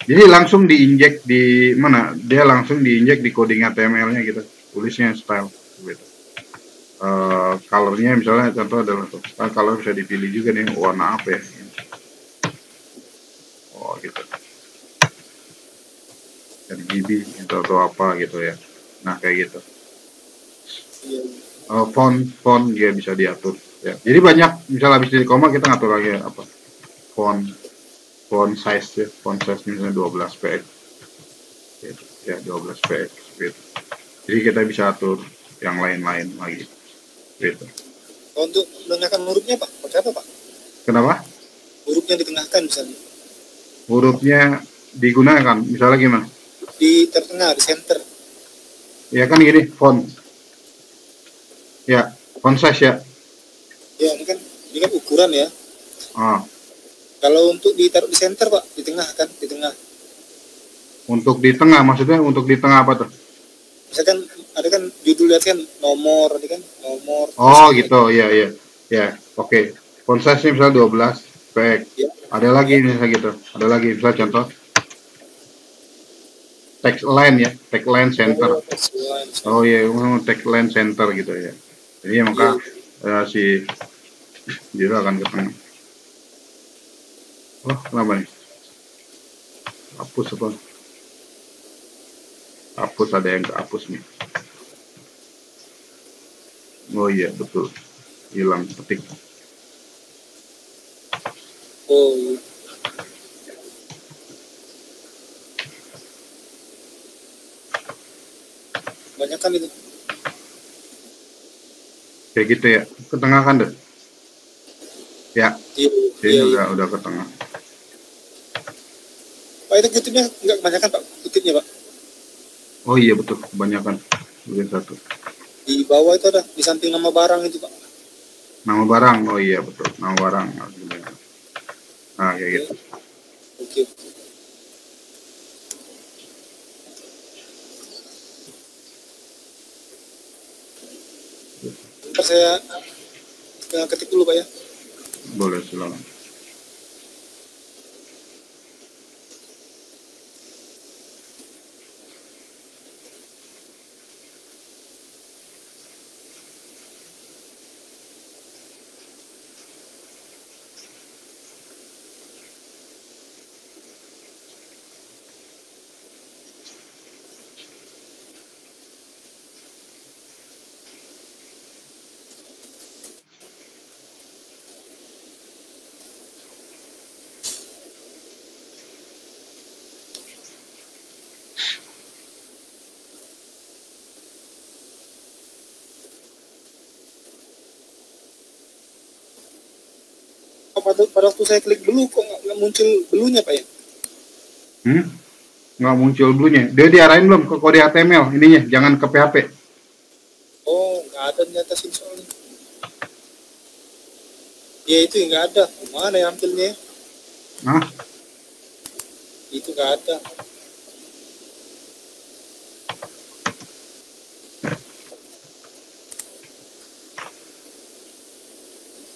Jadi langsung diinjek di mana? Dia langsung diinjek di coding HTML-nya gitu. Tulisnya style gitu. Colornya misalnya contoh adalah color bisa dipilih juga nih warna apa ya. Oh gitu. RGB atau apa gitu ya. Nah kayak gitu. Font dia bisa diatur ya. Jadi banyak misalnya habis dari koma kita ngatur lagi apa font size ya, font size misalnya 12 px gitu. Ya 12 px gitu. Jadi kita bisa atur yang lain-lain lagi gitu. Untuk menengahkan hurufnya Pak, pakai apa Pak? Kenapa? Hurufnya ditengahkan misalnya. Hurufnya digunakan misalnya gimana? Di tengah, di center. Ya kan gini, font. Ya, font size ya. Ya, ini kan ukuran ya. Kalau untuk ditaruh di center Pak, di tengah kan, di tengah. Untuk di tengah, maksudnya untuk di tengah apa tuh? Misalkan ada kan judul lihat kan nomor, ini kan nomor. Oh gitu, iya. Ya, oke. Font size-nya misalnya 12 px. Ya. Ada lagi misalnya gitu. Ada lagi misalnya contoh text line ya, text line center. Oh iya, text line center gitu ya. Jadi maka si dia akan ke tengah. Oh, kenapa nih? Hapus apa? Hapus, ada yang kehapus nih. Oh iya, betul. Hilang ketik. Oh iya. Banyak kan itu. Kayak gitu ya. Ke tengah kan deh. Ya. Ini udah ke tengah. Pak, itu kutipnya nggak kebanyakan Pak, kutipnya Pak. Oh iya betul, kebanyakan. Bagian satu. Di bawah itu ada, di samping nama barang itu Pak. Nama barang, oh iya betul, nama barang. Nah kayak gitu. Oke. Ntar saya ketik dulu Pak ya. Boleh, silakan. pada waktu saya klik blue kok nggak muncul blue-nya Pak ya? Nggak muncul blue-nya. Dia diarahin belum ke kode HTML ininya, jangan ke PHP. Oh, nggak ada ternyata sih soalnya. Ya itu nggak ada. Mana yang hampirnya? Nah, Itu nggak ada.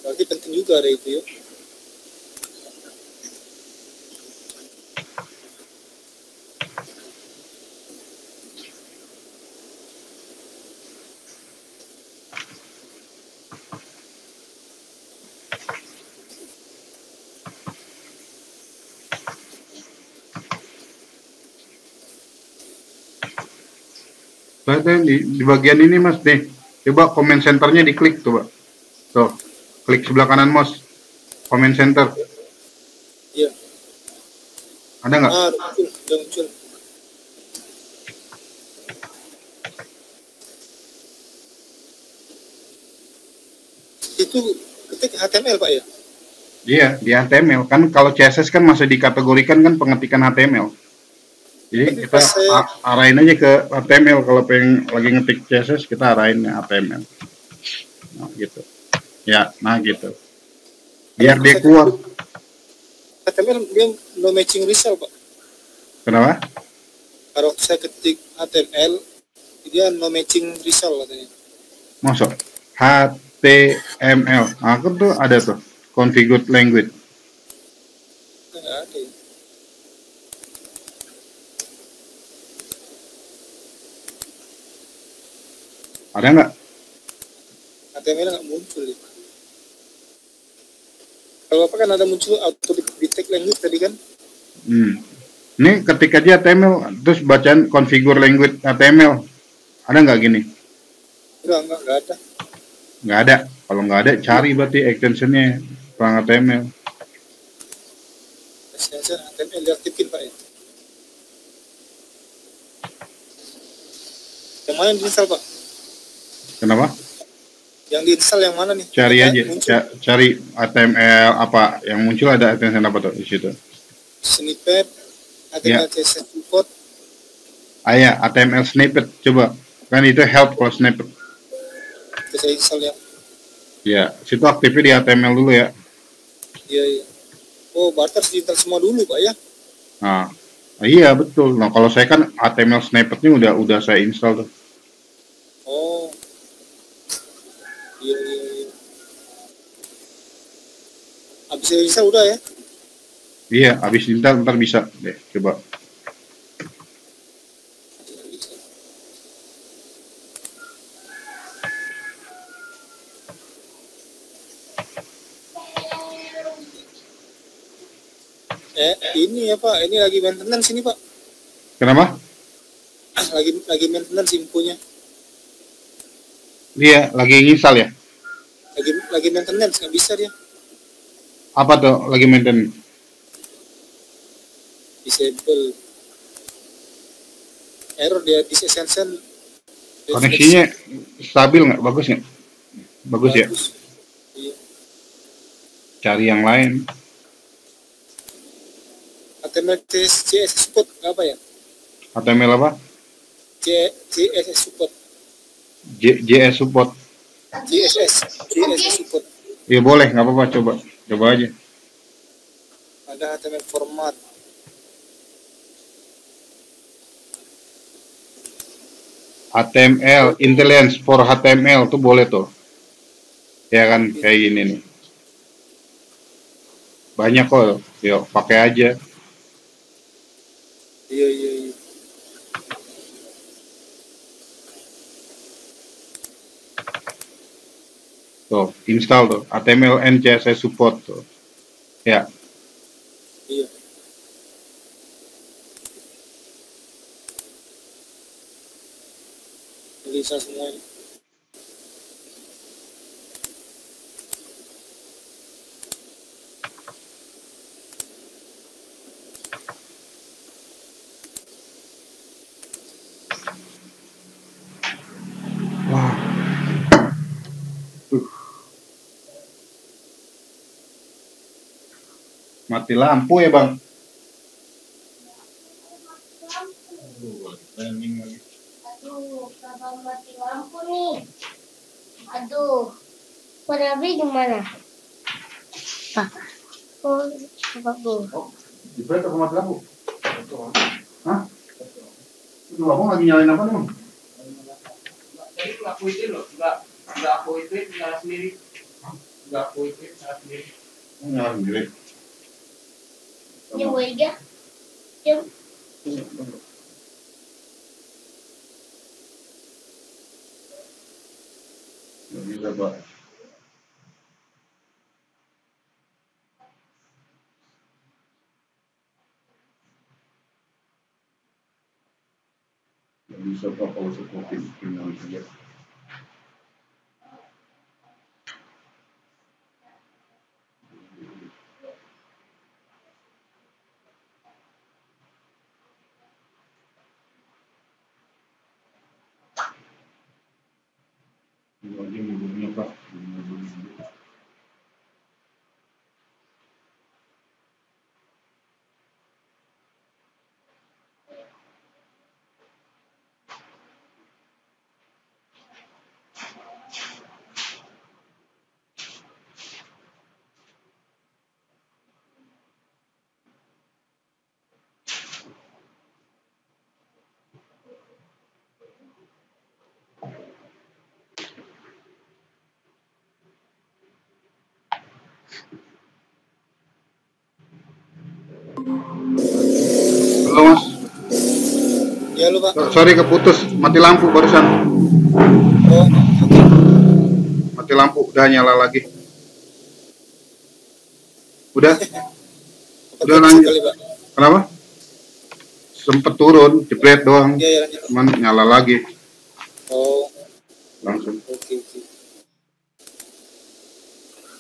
Berarti penting juga ada itu ya. Lihat di bagian ini Mas nih. Coba comment centernya diklik tuh, Pak. Tuh, klik sebelah kanan mouse. Comment center. Iya. Ada nggak? Ah, udah muncul. Itu ketik HTML Pak ya? Iya, di HTML. Kan kalau CSS kan masih dikategorikan kan pengetikan HTML. Jadi kita arahin aja ke HTML. Kalau pengen lagi ngetik CSS, kita arahin HTML. Nah, gitu. Ya, nah gitu. Biar dia keluar. HTML dia no matching result Pak. Kenapa? Kalau saya ketik HTML dia no matching result katanya. Masuk. HTML. Aku tuh ada tuh. Configured language. Nggak ada ya. Ada nggak? HTML nggak muncul ya. Kalau apa kan ada muncul auto detect language tadi kan? Ini ketik aja HTML, terus bacaan configure language HTML. Ada nggak gini? Nggak ada. Nggak ada. Kalau nggak ada, cari berarti extensionnya perang HTML. Extension HTML diaktifin Pak ya. Yang mana yang diinstal Pak? Kenapa? Yang diinstal yang mana nih? Cari Ada aja, cari HTML apa yang muncul, ada extension apa tuh di situ? Snippet, HTML CSS support. Ya, HTML snippet, coba. Kan itu help kalau snippet. Itu saya install ya. Ya, situ aktifnya di HTML dulu ya. Iya. Oh, berarti harus diinstal semua dulu Pak ya? Nah, iya betul. Nah, kalau saya kan HTML snippetnya udah saya install tuh. Oh. Iya. Habis saya install udah ya? Iya, habis install ntar bisa deh, coba. Ini ya Pak, ini lagi maintenance ini Pak. Kenapa? Lagi maintenance infonya. Iya, lagi install ya? Lagi maintenance, nggak bisa dia. Apa tuh lagi maintenance? Disable. Error dia disassemble. Koneksinya stabil nggak? Bagus nggak? Bagus ya? Iya. Cari yang lain. HTML CSS support apa ya? HTML apa? CSS support. JS support. CSS support. Ya boleh, nggak apa-apa, coba aja. Ada HTML format. HTML intelligence for HTML tuh boleh tuh. Ya kan, kayak gini nih. Banyak kok, yuk pakai aja. Iya. Tuh, install tuh HTML and CSS support tuh. Ya. Iya. Bisa semuanya. Wah. Mati lampu ya bang. Aduh, kenapa mati lampu nih? Aduh, Parabi gimana? Pak, oh, bagus. Jepret atau mati lampu? Hah? Itu abang lagi nyalain apa nih bang? Tadi aku itu loh, nggak aku itu nyala sendiri, nggak aku itu nyala sendiri. Nyala sendiri. Ini wega, jam. Nggak bisa pak. Nggak bisa pak kalau sekolah kriminal saja. Lagi minggunya pak. Halo mas. Ya lu Pak. Sorry keputus, mati lampu barusan. Oh, Mati lampu, udah nyala lagi. Udah lanjut. kali, Pak. Kenapa? Sempet turun, jepret doang. Ya lanjut. Cuman nyala lagi. Oh, Langsung. oke.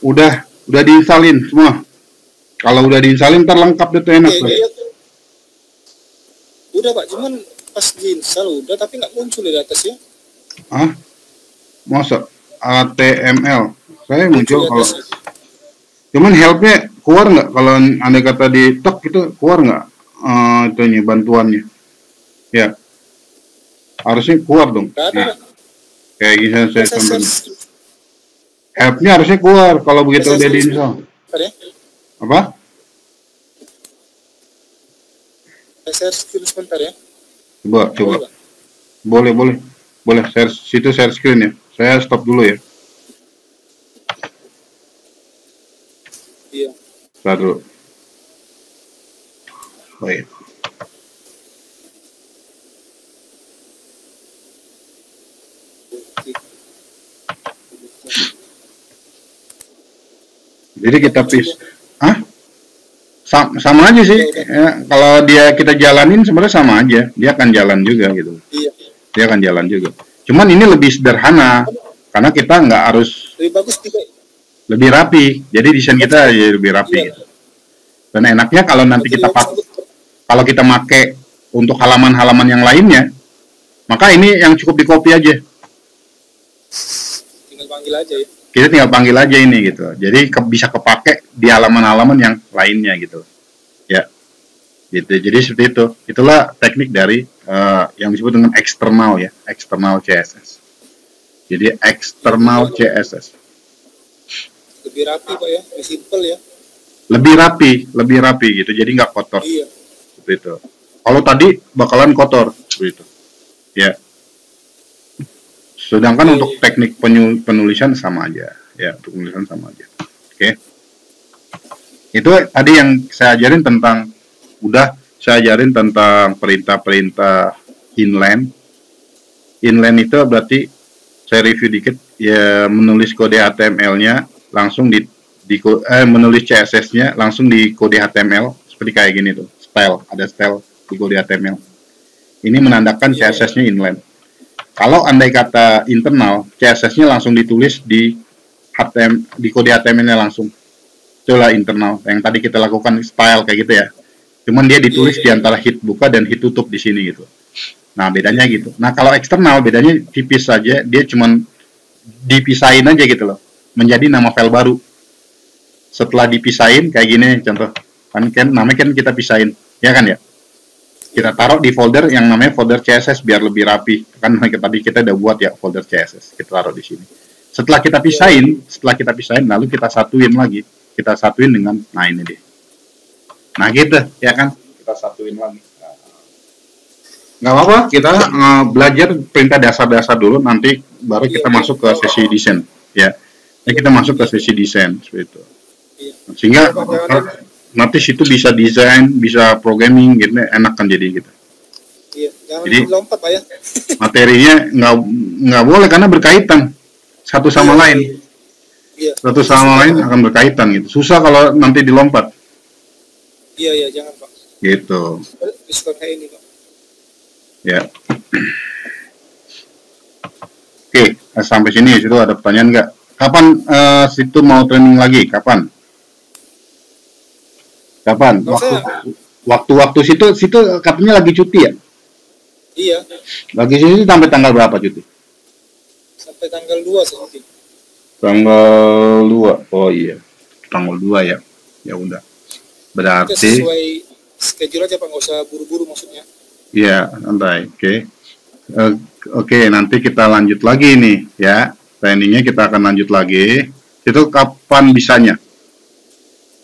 Udah diinsalin semua. Kalau udah diinsalin ntar lengkap deh tuh enak. Oke, tuh. iya. Udah Pak, cuman pas diinstal udah tapi nggak muncul di atas ya. Hah? Masa HTML? Saya muncul di kalau atas. cuman helpnya keluar nggak kalau andai kata di tek itu keluar nggak itunya bantuannya? Ya harusnya keluar dong. Nggak ada, Nah, Pak. kayak gini saya Saya contohin. search Helpnya harusnya keluar kalau begitu Saya udah search. diinstal. bentar ya. Apa? Saya search dulu sebentar ya. Coba. Boleh, Pak? Boleh share situ share screen ya. Saya stop dulu ya. Iya. Taruh. Baik. Oke. Jadi kita Hah? Sama aja sih. Ya, kalau kita jalanin sebenarnya sama aja. Dia akan jalan juga gitu. Iya. Dia akan jalan juga. Cuman ini lebih sederhana karena kita nggak harus Lebih bagus juga. lebih rapi. Jadi desain kita ya lebih rapi. Iya. Gitu. Dan enaknya kalau nanti kita kalau kita make untuk halaman-halaman yang lainnya, maka ini yang cukup di copy aja. Tinggal panggil aja ya. Kita tinggal panggil aja ini gitu. Jadi bisa kepake di halaman-halaman yang lainnya gitu. Ya. Gitu. Jadi seperti itu. Itulah teknik dari yang disebut dengan eksternal ya, eksternal CSS. Jadi eksternal CSS. Lebih rapi Pak ya, lebih simple ya. Lebih rapi gitu. Jadi nggak kotor. Iya. Seperti itu. Kalau tadi bakalan kotor seperti itu. Ya. Sedangkan untuk teknik penulisan sama aja, ya, untuk penulisan sama aja. Oke. Itu tadi yang saya ajarin tentang perintah-perintah inline. Inline itu berarti saya review dikit ya, menulis kode HTML-nya langsung menulis CSS-nya langsung di kode HTML seperti kayak gini tuh. Ada style di kode HTML. Ini menandakan CSS-nya inline. Kalau andai kata internal, CSS-nya langsung ditulis di kode HTML-nya langsung. Itulah internal yang tadi kita lakukan style kayak gitu ya. Cuman dia ditulis di antara hit buka dan hit tutup di sini gitu. Nah, bedanya gitu. Nah, kalau eksternal bedanya tipis saja, dia cuman dipisahin aja gitu loh. Menjadi nama file baru. Setelah dipisahin kayak gini contoh. kan namanya kan kita pisahin, ya kan ya. Kita taruh di folder yang namanya folder CSS biar lebih rapi. Kan tadi kita udah buat ya folder CSS. Kita taruh di sini. Setelah kita pisahin, lalu kita satuin lagi. Kita satuin dengan, nah ini deh. Nah gitu, ya kan? Kita satuin lagi. Nggak apa-apa, kita belajar perintah dasar-dasar dulu, nanti baru kita masuk ke sesi desain. Ya, kita masuk ke sesi desain, seperti itu. Sehingga nanti situ bisa desain, bisa programming, gitu, enak kan jadi gitu. Iya, jangan jadi lompat Pak ya. Materinya nggak boleh karena berkaitan satu sama lain. Iya. Satu sama lain akan berkaitan gitu. Susah kalau nanti dilompat. Iya, jangan Pak. Gitu. Diskon kayak ini Pak. Ya. Oke, sampai sini situ ada pertanyaan nggak? Kapan situ mau training lagi? Kapan? Waktu situ katanya lagi cuti ya? Iya. Lagi cuti sampai tanggal berapa cuti? Sampai tanggal 2 sih. Tanggal 2. Oh iya. Tanggal 2 ya. Ya udah. Berarti sesuai schedule aja Pak, nggak usah buru-buru maksudnya. Iya, santai. Oke. Oke, nanti kita lanjut lagi nih ya. Trainingnya kita akan lanjut lagi. Itu kapan bisanya?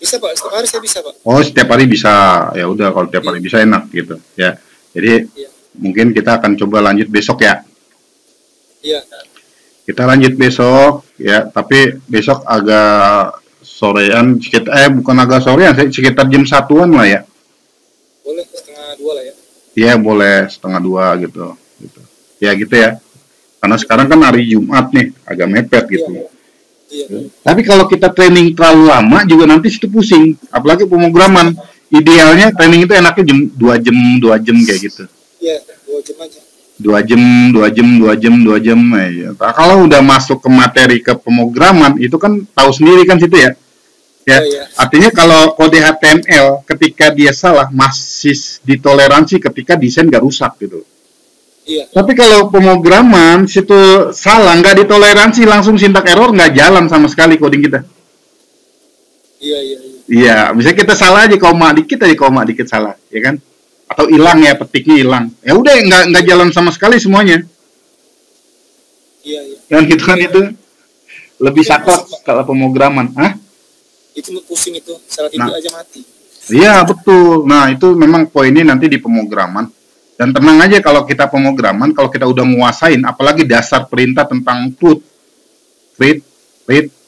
Bisa Pak, setiap hari saya bisa Pak. Oh, setiap hari bisa. Ya udah, kalau setiap hari bisa enak gitu ya. Jadi mungkin kita akan coba lanjut besok ya. Iya. Kita lanjut besok ya, tapi besok agak sorean, bukan agak sorean, sekitar jam 1-an lah ya. Boleh setengah 2 lah ya. Iya, boleh setengah 2 gitu. Ya gitu ya. Karena sekarang kan hari Jumat nih, agak mepet gitu. Iya. Tapi kalau kita training terlalu lama juga nanti situ pusing, apalagi pemrograman. Idealnya training itu enaknya 2 jam kayak gitu. Iya, 2 jam aja. 2 jam. Ya. Kalau udah masuk ke materi ke pemrograman itu kan tahu sendiri kan situ ya. Ya, artinya kalau kode HTML ketika dia salah masih ditoleransi ketika desain gak rusak gitu. Iya. Tapi kalau pemrograman situ salah, nggak ditoleransi, langsung sintak error, nggak jalan sama sekali coding kita. Iya. Iya, misalnya kita salah aja koma dikit salah, ya kan? Atau hilang ya, petiknya hilang. Ya udah, nggak jalan sama sekali semuanya. Iya. Yang gitu kan itu lebih saklek kalau pemrograman. Hah? Itu pusing itu, salah titik aja mati. Iya betul. Nah itu memang poinnya nanti di pemrograman. Dan tenang aja kalau kita pemrograman, kalau kita udah menguasain, apalagi dasar perintah tentang include, read,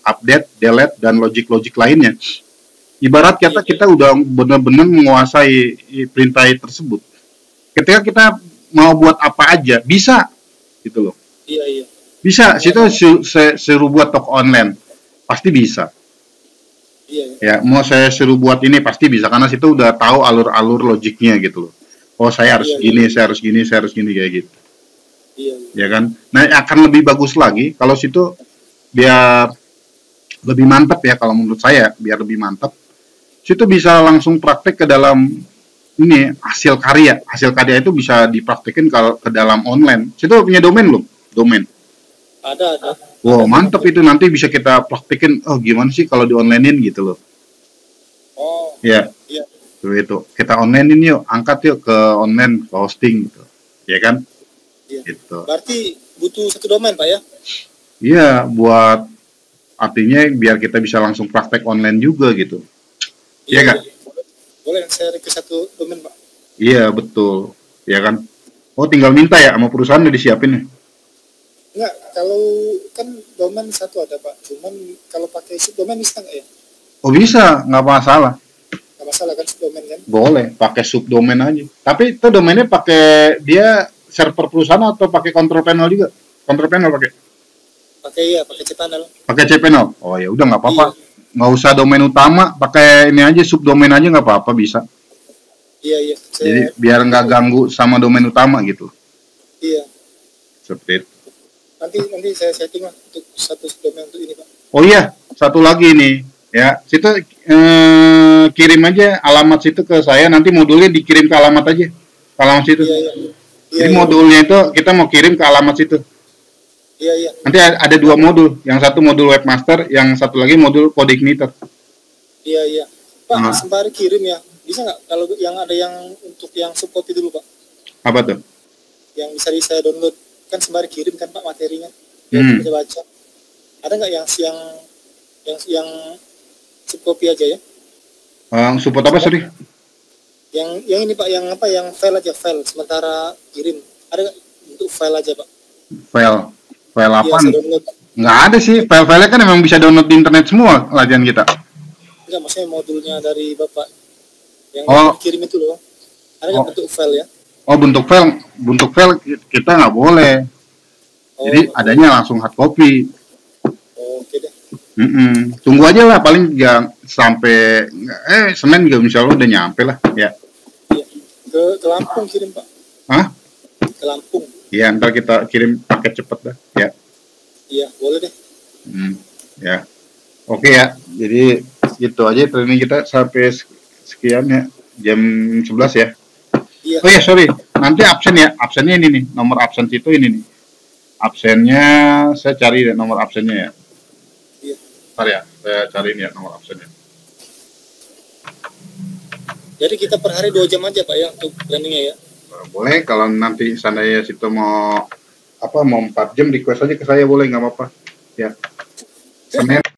update, delete, dan logik-logik lainnya. Ibarat kata kita udah benar-benar menguasai perintah tersebut. Ketika kita mau buat apa aja, bisa, gitu loh. Iya. Bisa, situ suruh buat toko online, pasti bisa. Iya. Ya, mau saya suruh buat ini pasti bisa, karena situ udah tahu alur-alur logiknya gitu loh. Oh saya harus gini, saya harus gini kayak gitu. Iya. Ya kan? Nah akan lebih bagus lagi kalau situ biar lebih mantap ya, kalau menurut saya biar lebih mantap. Situ bisa langsung praktek ke dalam ini hasil karya itu bisa dipraktekin kalau ke dalam online. Situ punya domain belum? Domain. Ada. Wow mantap itu, nanti bisa kita praktekin. Oh gimana sih kalau di onlinein gitu loh. Oh. Ya. Iya. Itu kita online ini yuk, angkat yuk ke online, ke hosting gitu, ya kan? Iya. Gitu. Berarti butuh satu domain Pak ya? Iya, buat artinya biar kita bisa langsung praktek online juga gitu. Iya kan? Boleh saya request satu domain Pak? Iya betul, ya kan? Oh tinggal minta ya sama perusahaan udah disiapin ya? Enggak, kalau kan domain satu ada Pak, cuman kalau pakai subdomain bisa nggak ya? Oh bisa, nggak masalah. Masalah kan subdomain kan? Boleh, pakai subdomain aja. Tapi itu domainnya pakai dia server perusahaan atau pakai control panel juga? Control panel pakai? Pakai cPanel. Pakai cPanel. Oh ya udah nggak apa-apa. Nggak usah domain utama, pakai ini aja subdomain aja nggak apa-apa bisa. Iya. Jadi biar nggak ganggu sama domain utama gitu. Iya. Seperti itu. Nanti saya setting lah untuk satu subdomain untuk ini Pak. Oh iya, satu lagi nih. Ya, situ kirim aja alamat situ ke saya, nanti modulnya dikirim ke alamat aja. Ke alamat situ. Iya. Jadi modulnya itu kita mau kirim ke alamat situ. Iya. Nanti ada 2 modul, yang satu modul webmaster, yang satu lagi modul coordinator. Iya. Pak, Ah. sembari kirim ya, bisa nggak kalau yang ada yang untuk yang subcopy dulu Pak, Apa tuh? yang bisa saya download, kan sembari kirim kan Pak materinya, Hmm. bisa baca. Ada nggak yang subcopy aja ya? Support apa, sorry? Yang ini Pak, yang apa? Yang file aja, file sementara kirim. Ada nggak untuk file aja Pak? File Iya, apa? saya download. Nggak ada sih, file-filenya kan memang bisa download di internet semua latihan kita. Enggak, maksudnya modulnya dari Bapak yang Oh. kirim itu loh. Ada nggak Oh. bentuk file ya? Oh, bentuk file kita nggak boleh. Oh, Jadi adanya langsung hard copy. oke deh. Tunggu aja lah, paling nggak sampai Senin juga insya Allah udah nyampe lah ya. Iya. Ke Lampung kirim Pak. Hah? Ke Lampung. Ya, ntar kita kirim paket cepet lah ya. Iya, boleh deh. Ya. Oke ya. Jadi gitu aja training kita sampai sekian ya. Jam 11 ya. Iya. Oh ya, sorry. Nanti absen ya. Absennya ini nih. Nomor absen itu ini nih. Absennya saya cari deh nomor absennya ya. Iya. Ntar ya, saya cariin ya nomor absennya. Jadi kita per hari 2 jam aja Pak ya untuk trainingnya ya. Boleh kalau nanti seandainya situ mau 4 jam request aja ke saya, boleh, nggak apa-apa ya. Senin